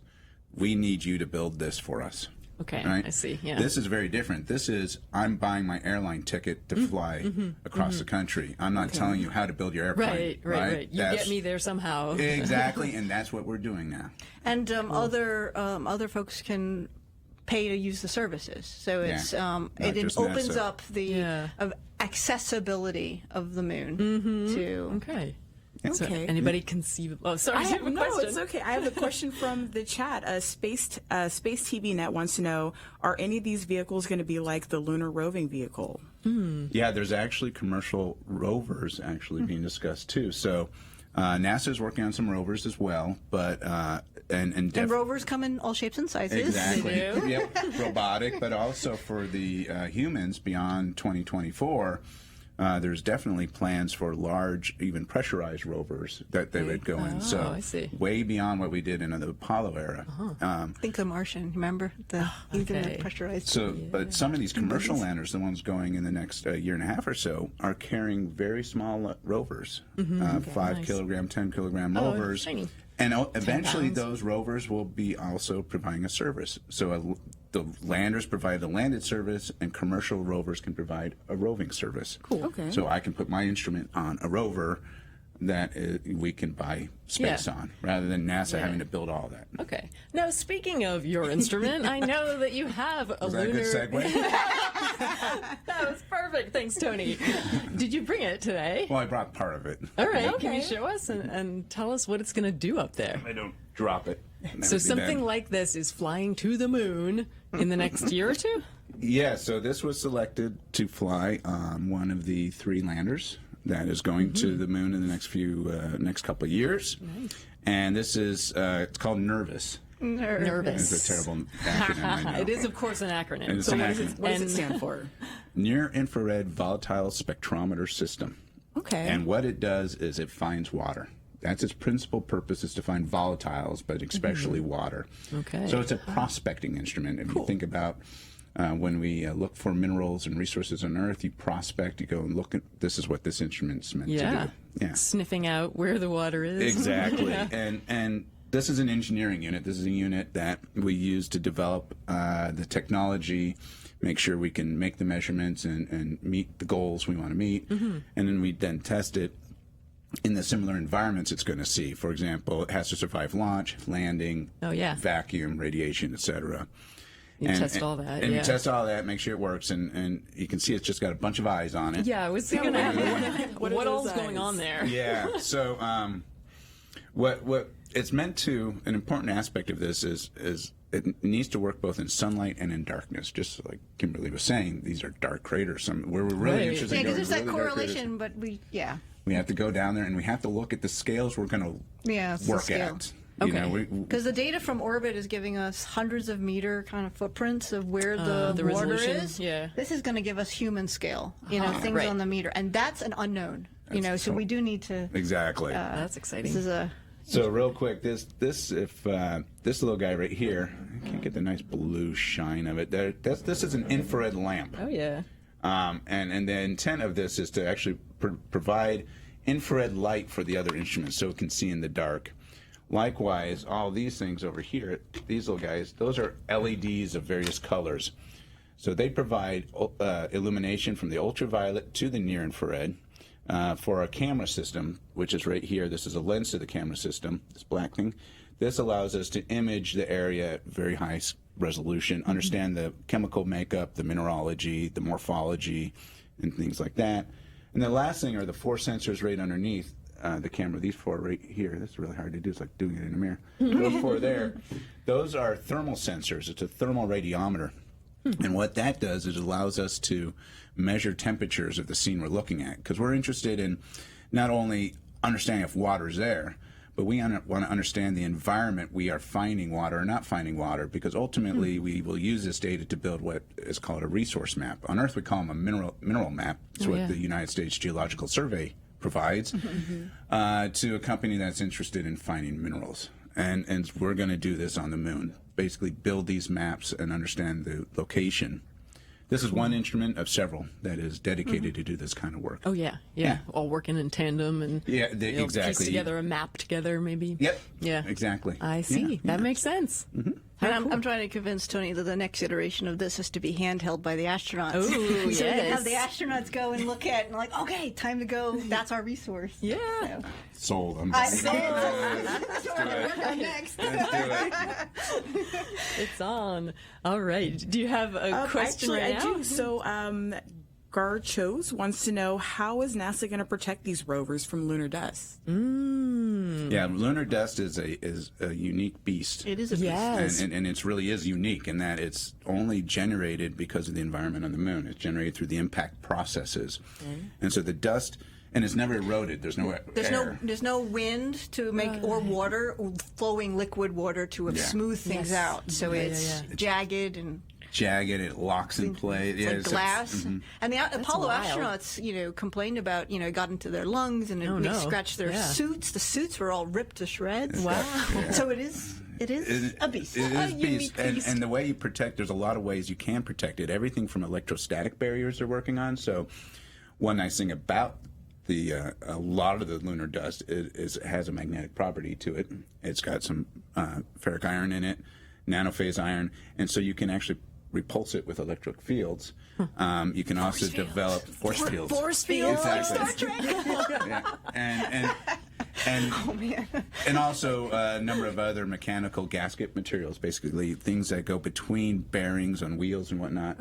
We need you to build this for us. Okay, Right? I see. Yeah. This is very different. This is I'm buying my airline ticket to fly across the country. I'm not telling you how to build your airplane. Right. You That's- get me there somehow. Exactly, and that's what we're doing now. And other folks can pay to use the services. So it's Not it just opens NASA. up the Yeah. of accessibility of the moon to Okay. So Okay. anybody conceive? Oh, sorry. I you have, a no, question. it's okay. I have a question from the chat. Space TV Net wants to know: are any of these vehicles going to be like the lunar roving vehicle? Yeah, there's actually commercial rovers actually being discussed too. So NASA is working on some rovers as well, but and rovers come in all shapes and sizes. exactly, They do? yep, robotic, but also for the humans beyond 2024. there's definitely plans for large, even pressurized rovers that they would go in. So I see. way beyond what we did in the Apollo era. Think the Martian, remember? Even okay. the pressurized. So, but some of these commercial landers, the ones going in the next year and a half or so, are carrying very small rovers, 5 kilogram, 10 kilogram rovers. tiny. And eventually pounds. those rovers will be also providing a service. So the landers provide the landed service, and commercial rovers can provide a roving service. Cool. Okay. So I can put my instrument on a rover that we can buy space Yeah. on, rather than NASA having to build all that. Okay. Now, speaking of your instrument, I know that you have a Was that a lunar. good segue? That was perfect. Thanks, Tony. Did you bring it today? Well, I brought part of it. All right. Can you show us and tell us what it's going to do up there? I don't drop it. That So would be something bad. like this is flying to the moon in the next year or two? Yeah, so this was selected to fly on one of the 3 landers that is going to the moon in the next couple of years. And this is it's called NERVIS. Nervous. It's a terrible acronym. I know. It is, of course, an acronym. It's So an what does acronym. it stand for? Near Infrared Volatile Spectrometer System. Okay. And what it does is it finds water. That's its principal purpose, is to find volatiles, but especially water. Okay. So it's a prospecting instrument. If you think about when we look for minerals and resources on Earth, you prospect, you go and look at, this is what this instrument's meant Yeah. to do. Yeah. Sniffing out where the water is. Exactly. And this is an engineering unit. This is a unit that we use to develop the technology, make sure we can make the measurements and meet the goals we want to meet. And then we then test it in the similar environments it's going to see. For example, it has to survive launch, landing, vacuum, radiation, etc. You test all that. And yeah. you test all that, make sure it works, and you can see it's just got a bunch of eyes on it. Yeah, I was thinking, What are what those all's going eyes? on there? Yeah. So, what it's meant to, an important aspect of this is it needs to work both in sunlight and in darkness. Just like Kimberly was saying, these are dark craters. We're really Right. interested. Yeah, in because there's going that to really dark craters. correlation, but We have to go down there and we have to look at the scales we're going to it's the work scale. at. Okay. You know, Because the data from orbit is giving us hundreds of meter kind of footprints of where the water resolution, is. yeah. This is going to give us human scale, things right. on the meter, and that's an unknown. So we do need to. exactly. That's exciting. This is a. So real quick, this little guy right here, I can't get the nice blue shine of it. This is an infrared lamp. Oh, yeah. And the intent of this is to actually provide infrared light for the other instruments so it can see in the dark. Likewise, all these things over here, these little guys, those are LEDs of various colors. So they provide illumination from the ultraviolet to the near infrared for our camera system, which is right here. This is a lens to the camera system, this black thing. This allows us to image the area at very high resolution, understand the chemical makeup, the mineralogy, the morphology, and things like that. And the last thing are the 4 sensors right underneath the camera. These 4 right here. This is really hard to do. It's like doing it in a mirror. Those 4 there, those are thermal sensors. It's a thermal radiometer. And what that does is it allows us to measure temperatures of the scene we're looking at, because we're interested in not only understanding if water's there, but we want to understand the environment we are finding water or not finding water, because ultimately we will use this data to build what is called a resource map. On Earth, we call them a mineral map. It's what the United States Geological Survey provides to a company that's interested in finding minerals. And we're going to do this on the moon, basically build these maps and understand the location. This is one instrument of several that is dedicated to do this kind of work. Oh, yeah. All working in tandem and piece exactly. together a map together, maybe. Yep. Yeah. Exactly. I see. Yeah, That makes sense. And I'm trying to convince Tony that the next iteration of this is to be handheld by the astronauts. Ooh, so we can yes. have the astronauts go and look at it and like, okay, time to go. That's our resource. Yeah. So, Sold. I'm I just- sold. That's what we're working on next. Let's do it. It's on. All right. Do you have a question Actually, right I now? do. So, Gar Chose wants to know, how is NASA going to protect these rovers from lunar dust? Yeah, lunar dust is a unique beast. It is a beast. Yes. And it really is unique in that it's only generated because of the environment on the moon. It's generated through the impact processes. And so the dust, and it's never eroded. There's no air. There's no wind to make or water or flowing liquid water to Yeah. smooth things Yes. out. So it's jagged and jagged. It locks in place. It's like glass. And the Apollo wild. astronauts, complained about, it got into their lungs and it scratched their suits. The suits were all ripped to shreds. Wow. So it is a beast. It is beast. Beast. And the way you protect, there's a lot of ways you can protect it. Everything from electrostatic barriers they're working on. So one nice thing about a lot of the lunar dust is it has a magnetic property to it. It's got some ferric iron in it, nanophase iron, and so you can actually repulse it with electric fields. You can also develop force fields. Force fields. Exactly. Yeah. And also a number of other mechanical gasket materials, basically things that go between bearings on wheels and whatnot,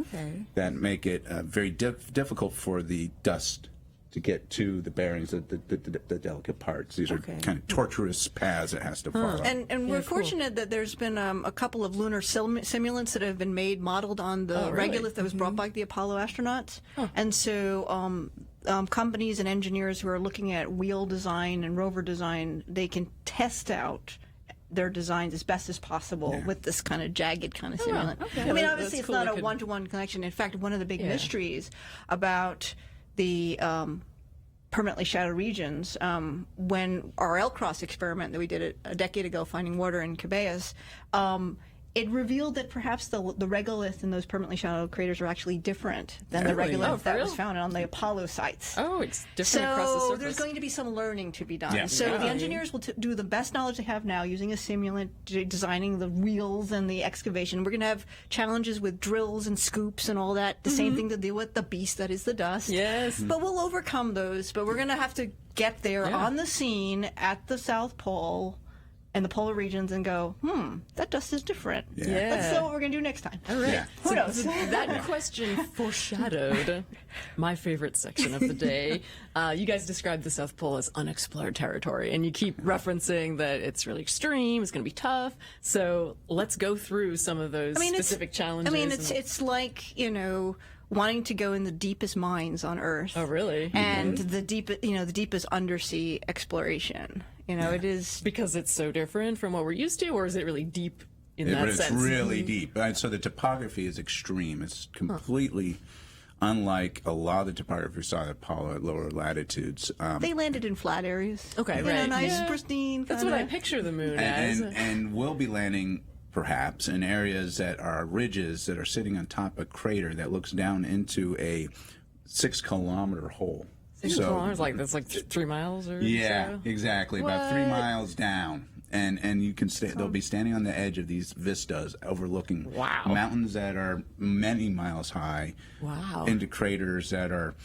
that make it very difficult for the dust to get to the bearings, the delicate parts. These are kind of tortuous paths it has to follow. And we're fortunate that there's been a couple of lunar simulants that have been modeled on the regolith that was brought by the Apollo astronauts. And so companies and engineers who are looking at wheel design and rover design, they can test out their designs as best as possible with this kind of jagged kind of simulant. I mean, obviously it's not a one-to-one connection. In fact, one of the big mysteries about the permanently shadowed regions, when our L-Cross experiment that we did a decade ago, finding water in Cabeus, it revealed that perhaps the regolith in those permanently shadowed craters are actually different than the regolith that was found on the Apollo sites. Oh, it's different across the So surface. there's going to be some learning to be done. Yeah. So the engineers will do the best knowledge they have now using a simulant, designing the wheels and the excavation. We're going to have challenges with drills and scoops and all that. The same thing to deal with the beast that is the dust. Yes. But we'll overcome those. But we're going to have to get there on the scene at the South Pole and the polar regions and go, that dust is different. Let's know what we're going to do next time. All right. Yeah. Who knows? That question foreshadowed my favorite section of the day. You guys described the South Pole as unexplored territory, and you keep referencing that it's really extreme, it's going to be tough. So let's go through some of those specific challenges. I mean, it's like, wanting to go in the deepest mines on Earth. Oh, really? And the deepest undersea exploration. It is because it's so different from what we're used to, or is it really deep in that It's sense? really deep. So the topography is extreme. It's completely unlike a lot of the topography we saw at Apollo at lower latitudes. they landed in flat areas. Okay, right. Nice, Yeah. pristine. That's what I picture the moon and, as. and we'll be landing perhaps in areas that are ridges that are sitting on top of a crater that looks down into a 6-kilometer hole. 6 kilometers, that's like 3 miles or Yeah, so? exactly. About 3 miles down. And you can they'll be standing on the edge of these vistas overlooking mountains that are many miles high into craters that are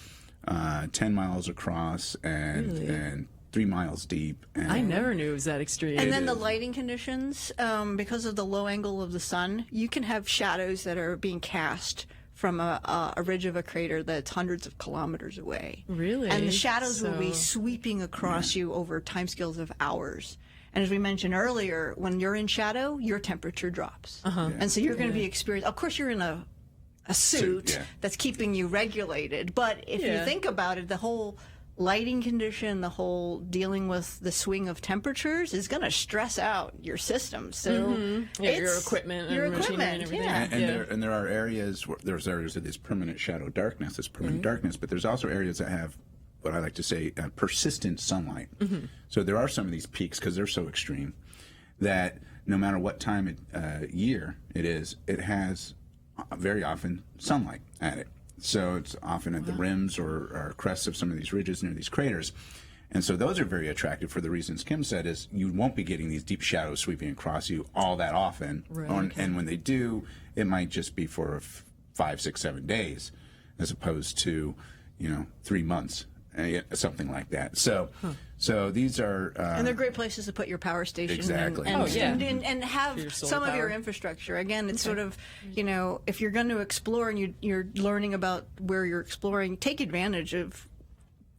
10 miles across and 3 miles deep. And I never knew it was that extreme. And then the lighting conditions, because of the low angle of the sun, you can have shadows that are being cast from a ridge of a crater that's hundreds of kilometers away. Really? And the shadows will be sweeping across you over timescales of hours. And as we mentioned earlier, when you're in shadow, your temperature drops. And so you're going to be experiencing, of course, you're in a suit that's keeping you regulated. But if you think about it, the whole lighting condition, the whole dealing with the swing of temperatures is going to stress out your system. So your equipment and machinery and everything. And there are areas where there's areas of this permanent shadow darkness, this permanent darkness, but there's also areas that have what I like to say persistent sunlight. So there are some of these peaks because they're so extreme that no matter what time of year it is, it has very often sunlight at it. So it's often at the rims or crests of some of these ridges near these craters. And so those are very attractive for the reasons Kim said, is you won't be getting these deep shadows sweeping across you all that often. And when they do, it might just be for 5, 6, 7 days as opposed to, 3 months, something like that. So these are... and they're great places to put your power station Exactly. and have your solar some of your power. infrastructure. Again, it's sort of, if you're going to explore and you're learning about where you're exploring, take advantage of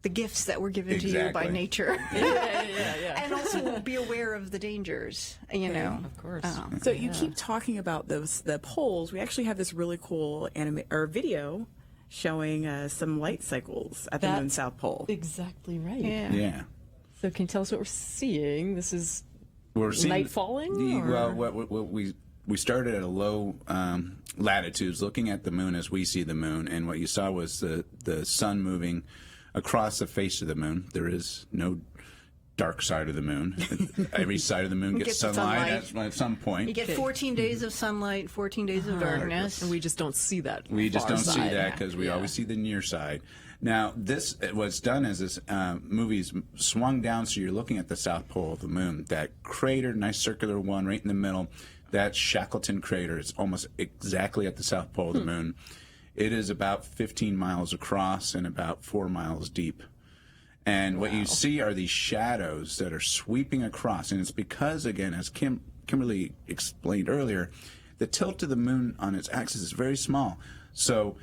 the gifts that were given to you by Exactly. nature. Yeah. And also be aware of the dangers, Of course. So you keep talking about the poles. We actually have this really cool video showing some light cycles at the moon's south pole. Exactly right. Yeah. So can you tell us what we're seeing? This is We're seeing night falling? or- Well, what we we started at a low latitudes, looking at the moon as we see the moon, and what you saw was the sun moving across the face of the moon. There is no dark side of the moon. Every side of the moon gets sunlight at some point. You get 14 days of sunlight, 14 days of darkness. And we just don't see that. We just don't see side. that because we always see the near side. Now, what's done is this movie's swung down, so you're looking at the south pole of the moon. That crater, nice circular one right in the middle, that's Shackleton Crater. It's almost exactly at the south pole of the moon. It is about 15 miles across and about 4 miles deep. And what you see are these shadows that are sweeping across. And it's because, again, as Kimberly explained earlier, the tilt of the moon on its axis is very small. So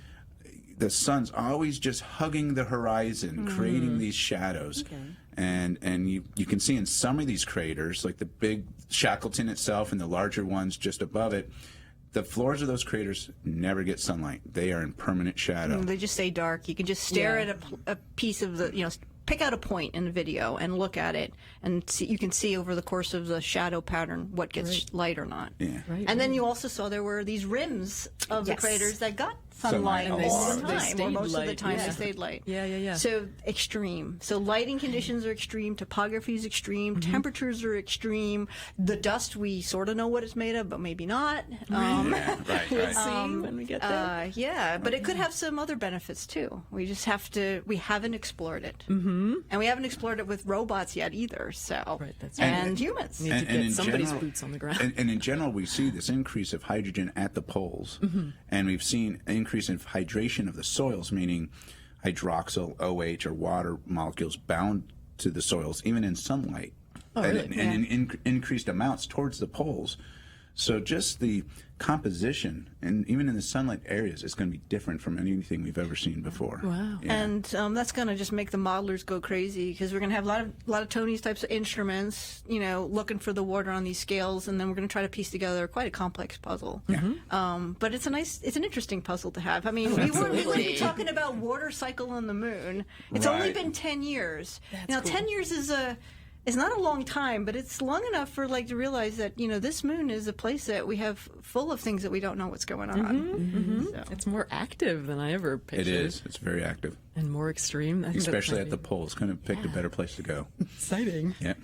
the sun's always just hugging the horizon, creating these shadows. Okay. And you can see in some of these craters, like the big Shackleton itself and the larger ones just above it, the floors of those craters never get sunlight. They are in permanent shadow. They just stay dark. You can just stare at a piece of the, pick out a point in the video and look at it, and you can see over the course of the shadow pattern what gets light or not. Yeah. Right. And then you also saw there were these rims of the craters that got sunlight Sunlight. all And the they time, stayed or most of the light, time yeah. they stayed light. Yeah. So extreme. So lighting conditions are extreme, topography is extreme, temperatures are extreme. The dust, we sort of know what it's made of, but maybe not. We'll see when we get there. Yeah, but it could have some other benefits too. We just we haven't explored it. Mm-hmm. And we haven't explored it with robots yet either, so. Right, that's and right. humans. Need to get somebody's boots on the ground. And in general, we see this increase of hydrogen at the poles. And we've seen an increase in hydration of the soils, meaning hydroxyl, OH, or water molecules bound to the soils, even in sunlight, and in increased amounts towards the poles. So just the composition, and even in the sunlight areas, is going to be different from anything we've ever seen before. Wow. Yeah. And that's going to just make the modelers go crazy, because we're going to have a lot of Tony's types of instruments, looking for the water on these scales, and then we're going to try to piece together quite a complex puzzle. But it's an interesting puzzle to have. I mean, we wouldn't be talking about water cycle on the moon. It's only Right. been 10 years. Now, 10 years is not a long time, but it's long enough for to realize that this moon is a place that we have full of things that we don't know what's going on. So. It's more active than I ever pictured. It is. It's very active, And more extreme. I think that especially might at the be poles. Couldn't have picked a better place to go. exciting. Yeah.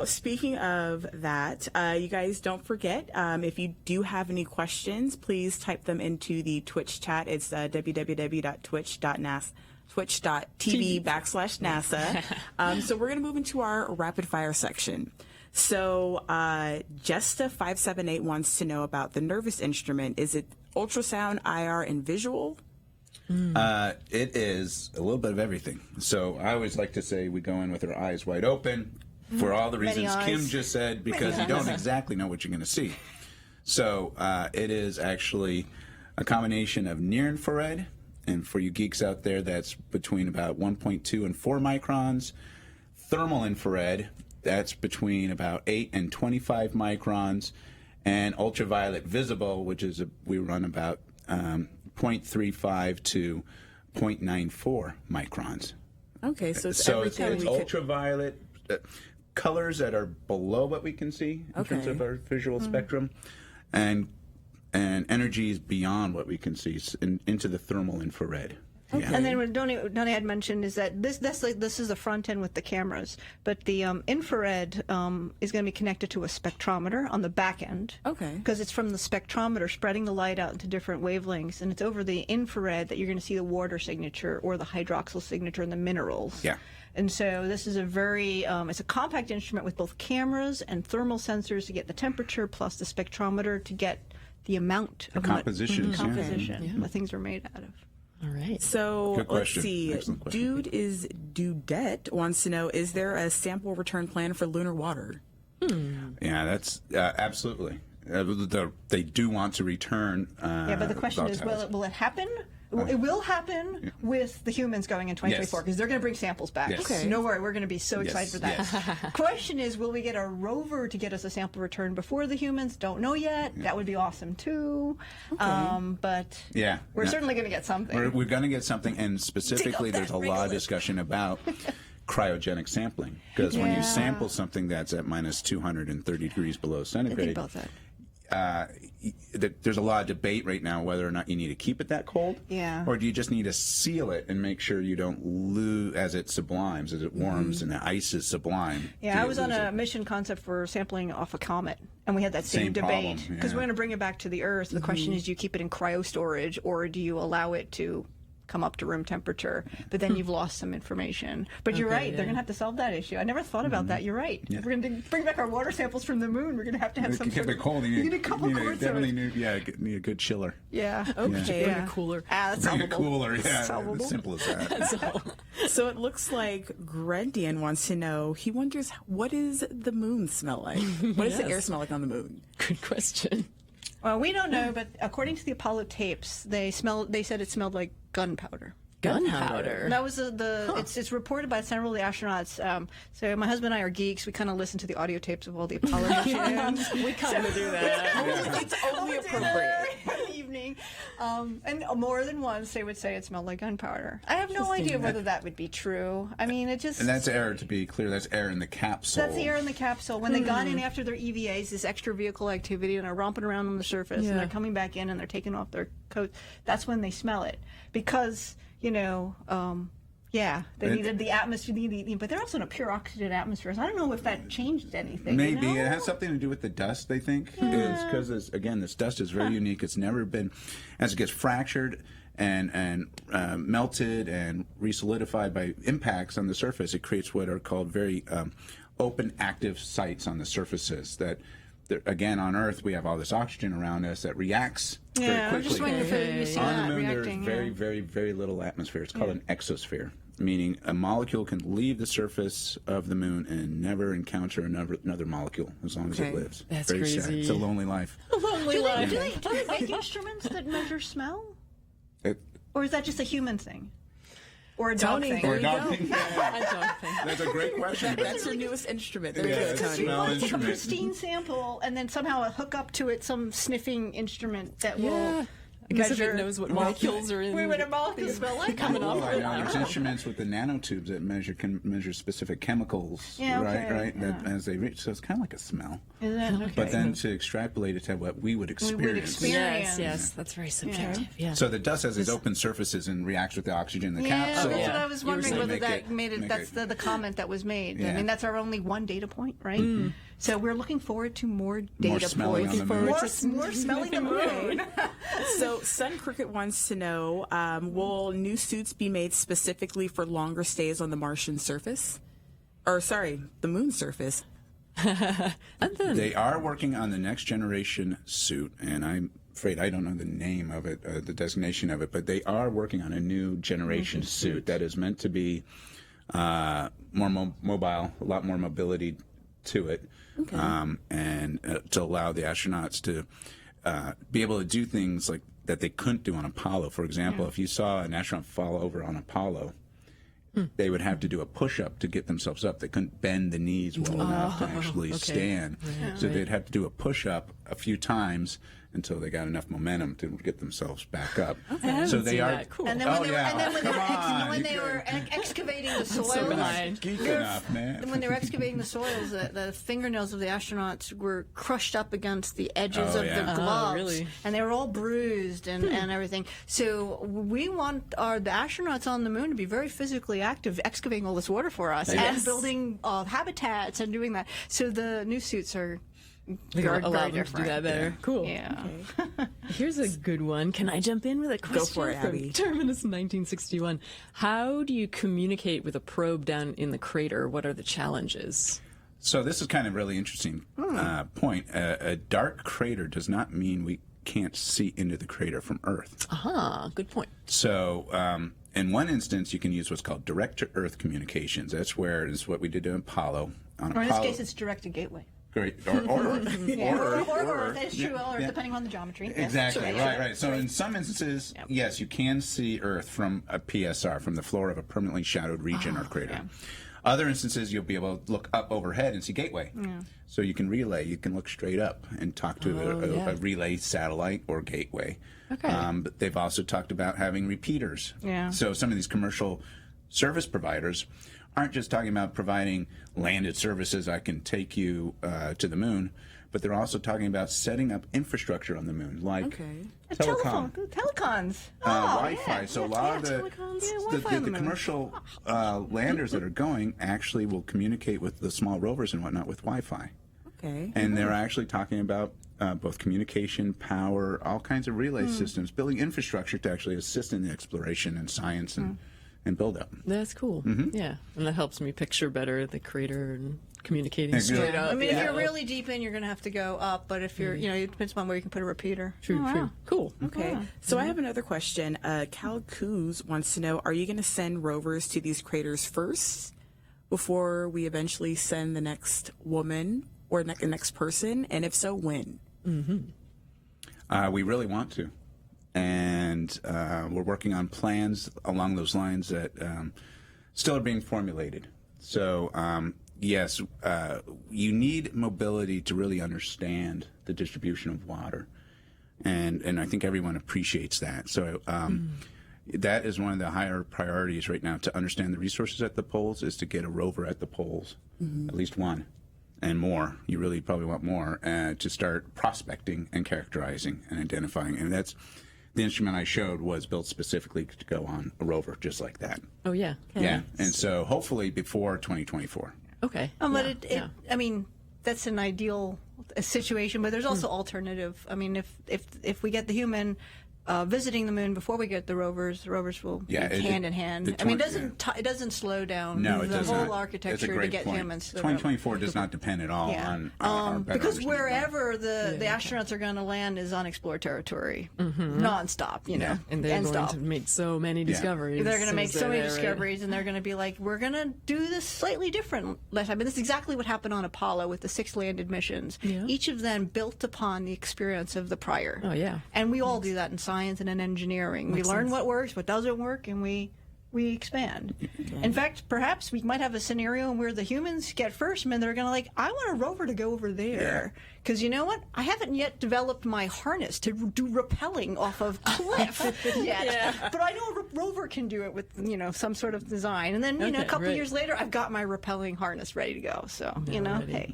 Speaking of that, you guys don't forget, if you do have any questions, please type them into the Twitch chat. It's twitch.tv/NASA. So we're going to move into our rapid fire section. So Jesta578 wants to know about the Nervous instrument. Is it ultrasound, IR, and visual? It is a little bit of everything. So I always like to say we go in with our eyes wide open for all the Many reasons Kim eyes. just said, because you don't exactly know what you're going to see. So it is actually a combination of near infrared, and for you geeks out there, that's between about 1.2 and 4 microns. Thermal infrared, that's between about 8 and 25 microns. And ultraviolet visible, which is we run about 0.35 to 0.94 microns. Okay, so it's So everything it's we could... ultraviolet colors that are below what we can see in terms of our visual spectrum, and energies beyond what we can see into the thermal infrared. Yeah. And then what Donnie had mentioned is that this is the front end with the cameras, but the infrared is going to be connected to a spectrometer on the back end. Okay. Because it's from the spectrometer spreading the light out into different wavelengths, and it's over the infrared that you're going to see the water signature or the hydroxyl signature and the minerals. Yeah. And so this is a very it's a compact instrument with both cameras and thermal sensors to get the temperature, plus the spectrometer to get the amount of compositions, yeah. composition what things are made out of. All right. So Good let's question. see. Excellent question. Dude is Dudette wants to know: is there a sample return plan for lunar water? Yeah, that's absolutely. They do want to return. Yeah, but the question is, will it happen? It will happen with the humans going in 2024 because they're going to bring samples back. Yes. Okay. No worry, we're going to be so excited for that. Yes. Question is, will we get a rover to get us a sample return before the humans? Don't know yet. That would be awesome too. But Yeah. we're certainly going to get something. We're going to get something, and specifically, Dig up there's a that lot of regolith. discussion about cryogenic sampling, because when you Yeah. sample something that's at minus 230 degrees below Think centigrade, about that. there's a lot of debate right now whether or not you need to keep it that cold, Yeah. or do you just need to seal it and make sure you don't lose as it sublimes, as it warms and the ice is sublime. Yeah, Do I you was on lose a it? mission concept for sampling off a comet, and we had that same Same debate problem, because yeah. we're going to bring it back to the Earth. The question is, do you keep it in cryo storage or do you allow it to come up to room temperature? But then you've lost some information. But you're right; they're going to have to solve that issue. I never thought about that. You're right. If we're going to bring back our water samples from the moon, we're going to have To some keep sort it of cold, you need a couple quarts of definitely it. need a good chiller. Yeah. Okay. Bring a cooler. That's Bring a solvable. cooler, yeah. Solvable. As simple as that. So it looks like Grendian wants to know. He wonders, what does the moon smell like? What does the air smell like on the moon? Good question. Well, we don't know, but according to the Apollo tapes, they said it smelled like gunpowder. Gunpowder. That was it's reported by several of the astronauts. So my husband and I are geeks. We kind of listen to the audio tapes of all the Apollo missions. We kind of do that. It's only appropriate. in the evening. And more than once they would say it smelled like gunpowder. I have no idea whether that would be true. I mean, it just... And that's air, to be clear, that's air in the capsule. That's the air in the capsule. When they got in after their EVAs, this extra vehicle activity, and they're romping around on the surface, and they're coming back in and they're taking off their coats, that's when they smell it. Because, they needed the atmosphere, but they're also in a pure oxygen atmosphere, so I don't know if that changed anything. Maybe you know? it has something to do with the dust. They think it's because again, this dust is very unique. It's never been, as it gets fractured and melted and resolidified by impacts on the surface, it creates what are called very open, active sites on the surfaces. That again, on Earth, we have all this oxygen around us that reacts very quickly. I'm just waiting for you to see On that the moon, reacting. there's very, very, very little atmosphere. It's called an exosphere, meaning a molecule can leave the surface of the moon and never encounter another molecule as long as it lives. That's very sad. crazy. It's a lonely life. Lonely Do life. they make instruments that measure smell? It- Or is that just a human thing? Or a dog Tony, thing? there you dog go. thing. A dog thing. That's a great question. That's your newest instrument. There Yeah, you go, it's a Tony. smell Take a instrument. pristine sample and then somehow hook up to it some sniffing instrument that Yeah. will I guess if measure it knows what molecules are in. Wait, what a molecule smell like? Coming off Well, of it. I know, there's instruments with the nanotubes that can measure specific chemicals, Yeah, okay, right? That as they reach, so it's kind of like a smell. Is that okay? But then to extrapolate it to what we would experience. experience. Yes, that's very subjective. Yeah. So the dust has its open surfaces and reacts with the oxygen in the Yeah, capsule. that's what I was wondering So whether make that it- made it. make That's it- the comment that was made. I Yeah. mean, that's our only one data point, right? So we're looking forward to more data smelling points. on the moon. More smelling the moon. So Sun Cricket wants to know, will new suits be made specifically for longer stays on the Martian surface? Or, sorry, the moon surface. They are working on the next generation suit, and I'm afraid I don't know the name of it, the designation of it, but they are working on a new generation suit that is meant to be more mobile, a lot more mobility to it, and to allow the astronauts to be able to do things like that they couldn't do on Apollo. For example, if you saw an astronaut fall over on Apollo, they would have to do a push-up to get themselves up. They couldn't bend the knees well enough to actually stand. So they'd have to do a push-up a few times until they got enough momentum to get themselves back up. So they seen are that. Cool. And then when they were, yeah. and then when they were, Come on, when you they could- were excavating the soils, so behind. Geek enough, man. when they were excavating the soils, the fingernails of the astronauts were crushed up against the edges Oh, of yeah. the Oh, gloves, really? and they were all bruised and everything. So we want the astronauts on the moon to be very physically active, excavating all this water for us Yes. and building habitats and doing that. So the new suits are They're very, allowed very them to do different. that better. Cool. Yeah. Here's a good one. Can I jump in with a question? for it, from Abby. Terminus 1961. How do you communicate with a probe down in the crater? What are the challenges? So this is kind of really interesting point. A dark crater does not mean we can't see into the crater from Earth. Good point. So in one instance, you can use what's called direct-to-Earth communications. That's where it's what we did to Apollo. On Or in this Apollo, case, it's directed gateway. great, or Earth, Or that's true. Yeah, Or yeah. depending on the geometry. Yes, Exactly, sure, right, sure. right. So in some instances, yes, you can see Earth from a PSR, from the floor of a permanently shadowed region or crater. Other instances, you'll be able to look up overhead and see gateway. So you can relay, you can look straight up and talk to a relay satellite or gateway. Okay. But they've also talked about having repeaters. Yeah. So some of these commercial service providers aren't just talking about providing landed services, I can take you to the moon, but they're also talking about setting up infrastructure on the moon, like Okay. telecom, Telecons. Wi-Fi. So a lot of Wi-Fi on the the moon. commercial landers that are going actually will communicate with the small rovers and whatnot with Wi-Fi. Okay. And they're actually talking about both communication, power, all kinds of relay systems, building infrastructure to actually assist in the exploration and science and build up. That's cool. Yeah, and that helps me picture better the crater and communicating Exactly. straight up. I mean, yeah. if you're really deep in, you're going to have to go up. But if you're, it depends on where you can put a repeater. True, true. Cool. Okay. So I have another question. Cal Coos wants to know, are you going to send rovers to these craters first before we eventually send the next woman or the next person? And if so, when? We really want to. And we're working on plans along those lines that still are being formulated. So, yes, you need mobility to really understand the distribution of water. And I think everyone appreciates that. So that is one of the higher priorities right now, to understand the resources at the poles, is to get a rover at the poles, at least one. And more, you really probably want more, to start prospecting and characterizing and identifying. And that's the instrument I showed was built specifically to go on a rover just like that. Oh yeah. Yeah. And so hopefully before 2024. Okay. But yeah. I mean, that's an ideal situation, but there's also alternative. I mean, if we get the human visiting the moon before we get the rovers will be hand in hand. I mean, it doesn't slow down No, it the does whole not. architecture That's a to great get point. humans to the 2024 does not depend at all on our better because understanding. wherever the astronauts are going to land is unexplored territory, nonstop. You know, And they're going stop. to make so many discoveries. They're going to as make so many they're there, right? discoveries, and they're going to be like, we're going to do this slightly different. I mean, this is exactly what happened on Apollo with the 6 landed missions. Yeah. Each of them built upon the experience of the prior. Oh, yeah. And we all do that in science and in engineering. We learn what works, what doesn't work, and we expand. In fact, perhaps we might have a scenario where the humans get first, and they're going to I want a rover to go over there. Because you know what? I haven't yet developed my harness to do rappelling off of cliff yet. But I know a rover can do it with, some sort of design. And then, a couple years later, I've got my rappelling harness ready to go. So, ready. hey,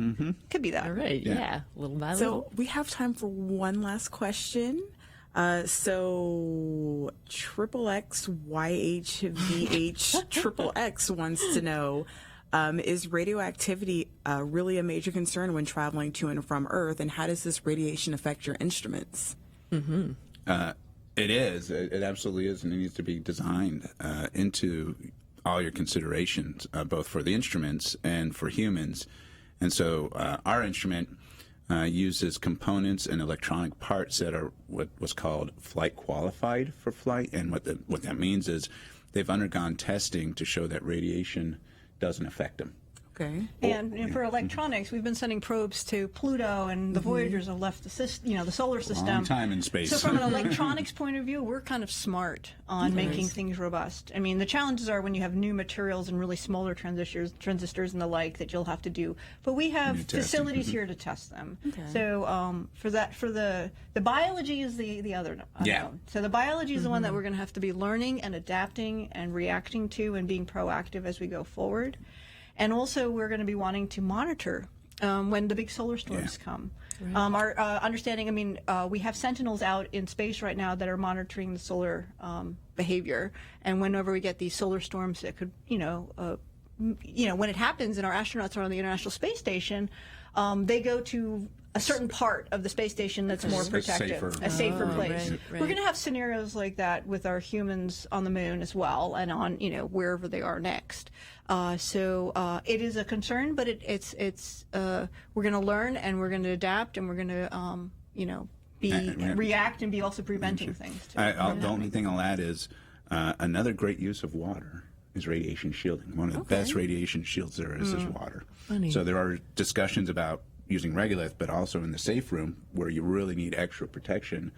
could be that. All right. Yeah. Little by So little. we have time for one last question. So XXYHVH wants to know, is radioactivity really a major concern when traveling to and from Earth, and how does this radiation affect your instruments? It is. It absolutely is, and it needs to be designed into all your considerations, both for the instruments and for humans. And so our instrument uses components and electronic parts that are what was called flight qualified for flight. And what that means is they've undergone testing to show that radiation doesn't affect them. Okay. And for electronics, we've been sending probes to Pluto, and the Voyagers have left the solar system. Long time in space. So from an electronics point of view, we're kind of smart on making things robust. I mean, the challenges are when you have new materials and really smaller transistors and the like that you'll have to do. But we have facilities here to test them. Okay. So for the biology is the other unknown. Yeah. So the biology is the one that we're going to have to be learning and adapting and reacting to and being proactive as we go forward. And also, we're going to be wanting to monitor when the big solar storms come. Right. Our understanding, we have sentinels out in space right now that are monitoring the solar behavior. And whenever we get these solar storms that could, when it happens and our astronauts are on the International Space Station, they go to a certain part of the space station that's more protected, a safer place. Right. We're going to have scenarios like that with our humans on the moon as well, and on wherever they are next. So it is a concern, but it's we're going to learn and we're going to adapt and we're going to react and be also preventing things too. The only thing I'll add is another great use of water is radiation shielding. One of the best radiation shields there is water. Funny. So there are discussions about using regolith, but also in the safe room where you really need extra protection,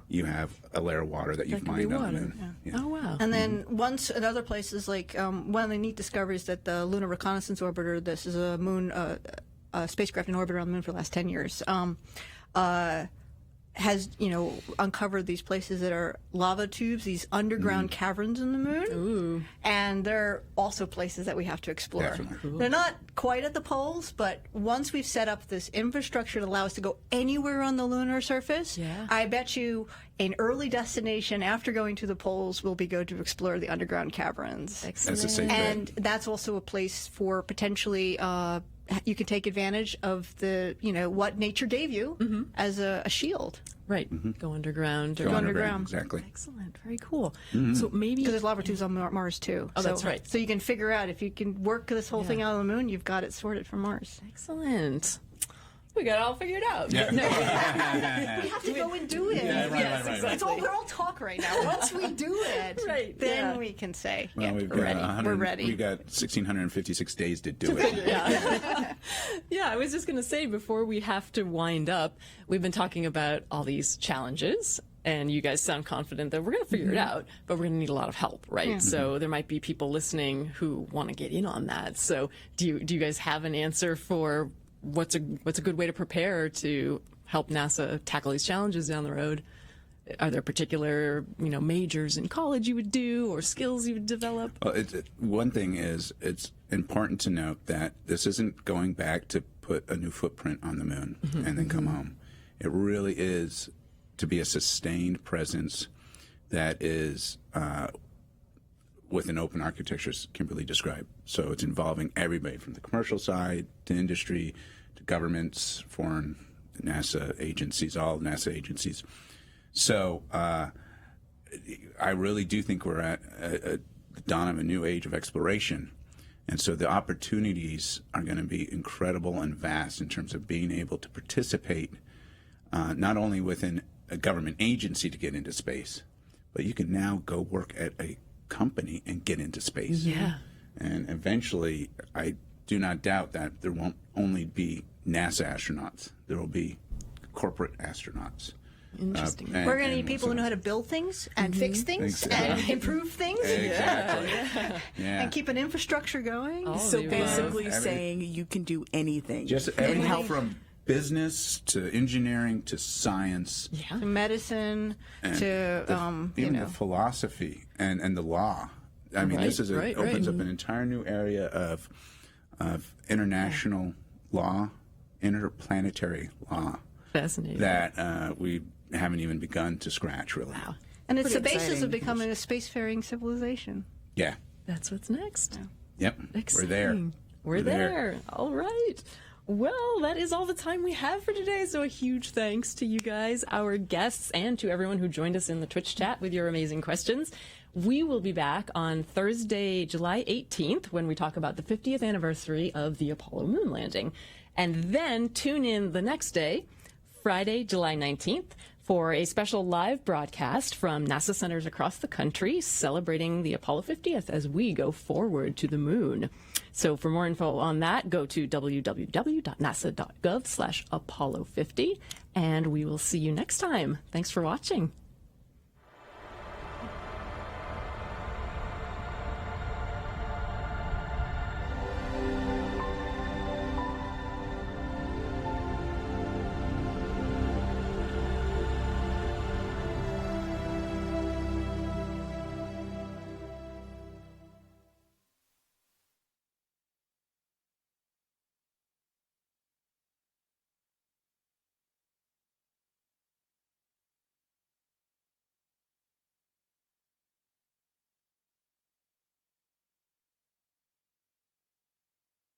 you have a layer of water that you've mined on the moon. Yeah. Oh, wow. And then once in other places, like one of the neat discoveries that the Lunar Reconnaissance Orbiter, this is a moon spacecraft in orbit around the moon for the last 10 years, has uncovered these places that are lava tubes, these underground caverns in the moon. Ooh. And And there are also places that we have to explore. Definitely. Cool. They're not quite at the poles, but once we've set up this infrastructure to allow us to go anywhere on the lunar surface, Yeah. I bet you an early destination after going to the poles will be go to explore the underground caverns. Excellent. That's a safe bet. And that's also a place for potentially you can take advantage of the what nature gave you as a shield. Right. Go underground. Or Go underground. Exactly. Excellent. Very cool. So maybe Because there's lava tubes on Mars too. Oh, that's right. So you can figure out if you can work this whole thing out on the moon, you've got it sorted for Mars. excellent. We got it all figured out. We have to go and do it. right. It's all we're all talk right now. Once we do it, Right, then yeah. we can say, Well, we've got we're ready. 100 We're ready. We've got 1,656 days to do it. Yeah, I was just going to say before we have to wind up, we've been talking about all these challenges, and you guys sound confident that we're going to figure it out, but we're going to need a lot of help, right? So there might be people listening who want to get in on that. So do you guys have an answer for what's a good way to prepare to help NASA tackle these challenges down the road? Are there particular majors in college you would do or skills you would develop? Well, one thing is it's important to note that this isn't going back to put a new footprint on the moon and then come home. It really is to be a sustained presence that is with an open architecture, as Kimberly described. So it's involving everybody from the commercial side to industry to governments, foreign, NASA agencies, all NASA agencies. So I really do think we're at the dawn of a new age of exploration. And so the opportunities are going to be incredible and vast in terms of being able to participate not only within a government agency to get into space, but you can now go work at a company and get into space. Yeah. And eventually, I do not doubt that there won't only be NASA astronauts. There will be corporate astronauts. Interesting. We're going to need people who know how to build things and fix things and improve things Exactly. Yeah. and keep an infrastructure going. All So of the above. basically saying you can do anything. Just everything from business to engineering to science, Yeah. To medicine, to even the philosophy and the law. I mean, this is opens up an entire new area of international law, interplanetary law Fascinating. that we haven't even begun to scratch, really. Wow. and it's the Pretty basis exciting. of becoming a spacefaring civilization. Yeah. That's what's next. Yep. Exciting. We're there. We're there. All right. Well, that is all the time we have for today. So a huge thanks to you guys, our guests, and to everyone who joined us in the Twitch chat with your amazing questions. We will be back on Thursday, July 18th, when we talk about the 50th anniversary of the Apollo moon landing. And then tune in the next day, Friday, July 19th, for a special live broadcast from NASA centers across the country celebrating the Apollo 50th as we go forward to the moon. So for more info on that, go to www.nasa.gov/Apollo50, and we will see you next time. Thanks for watching.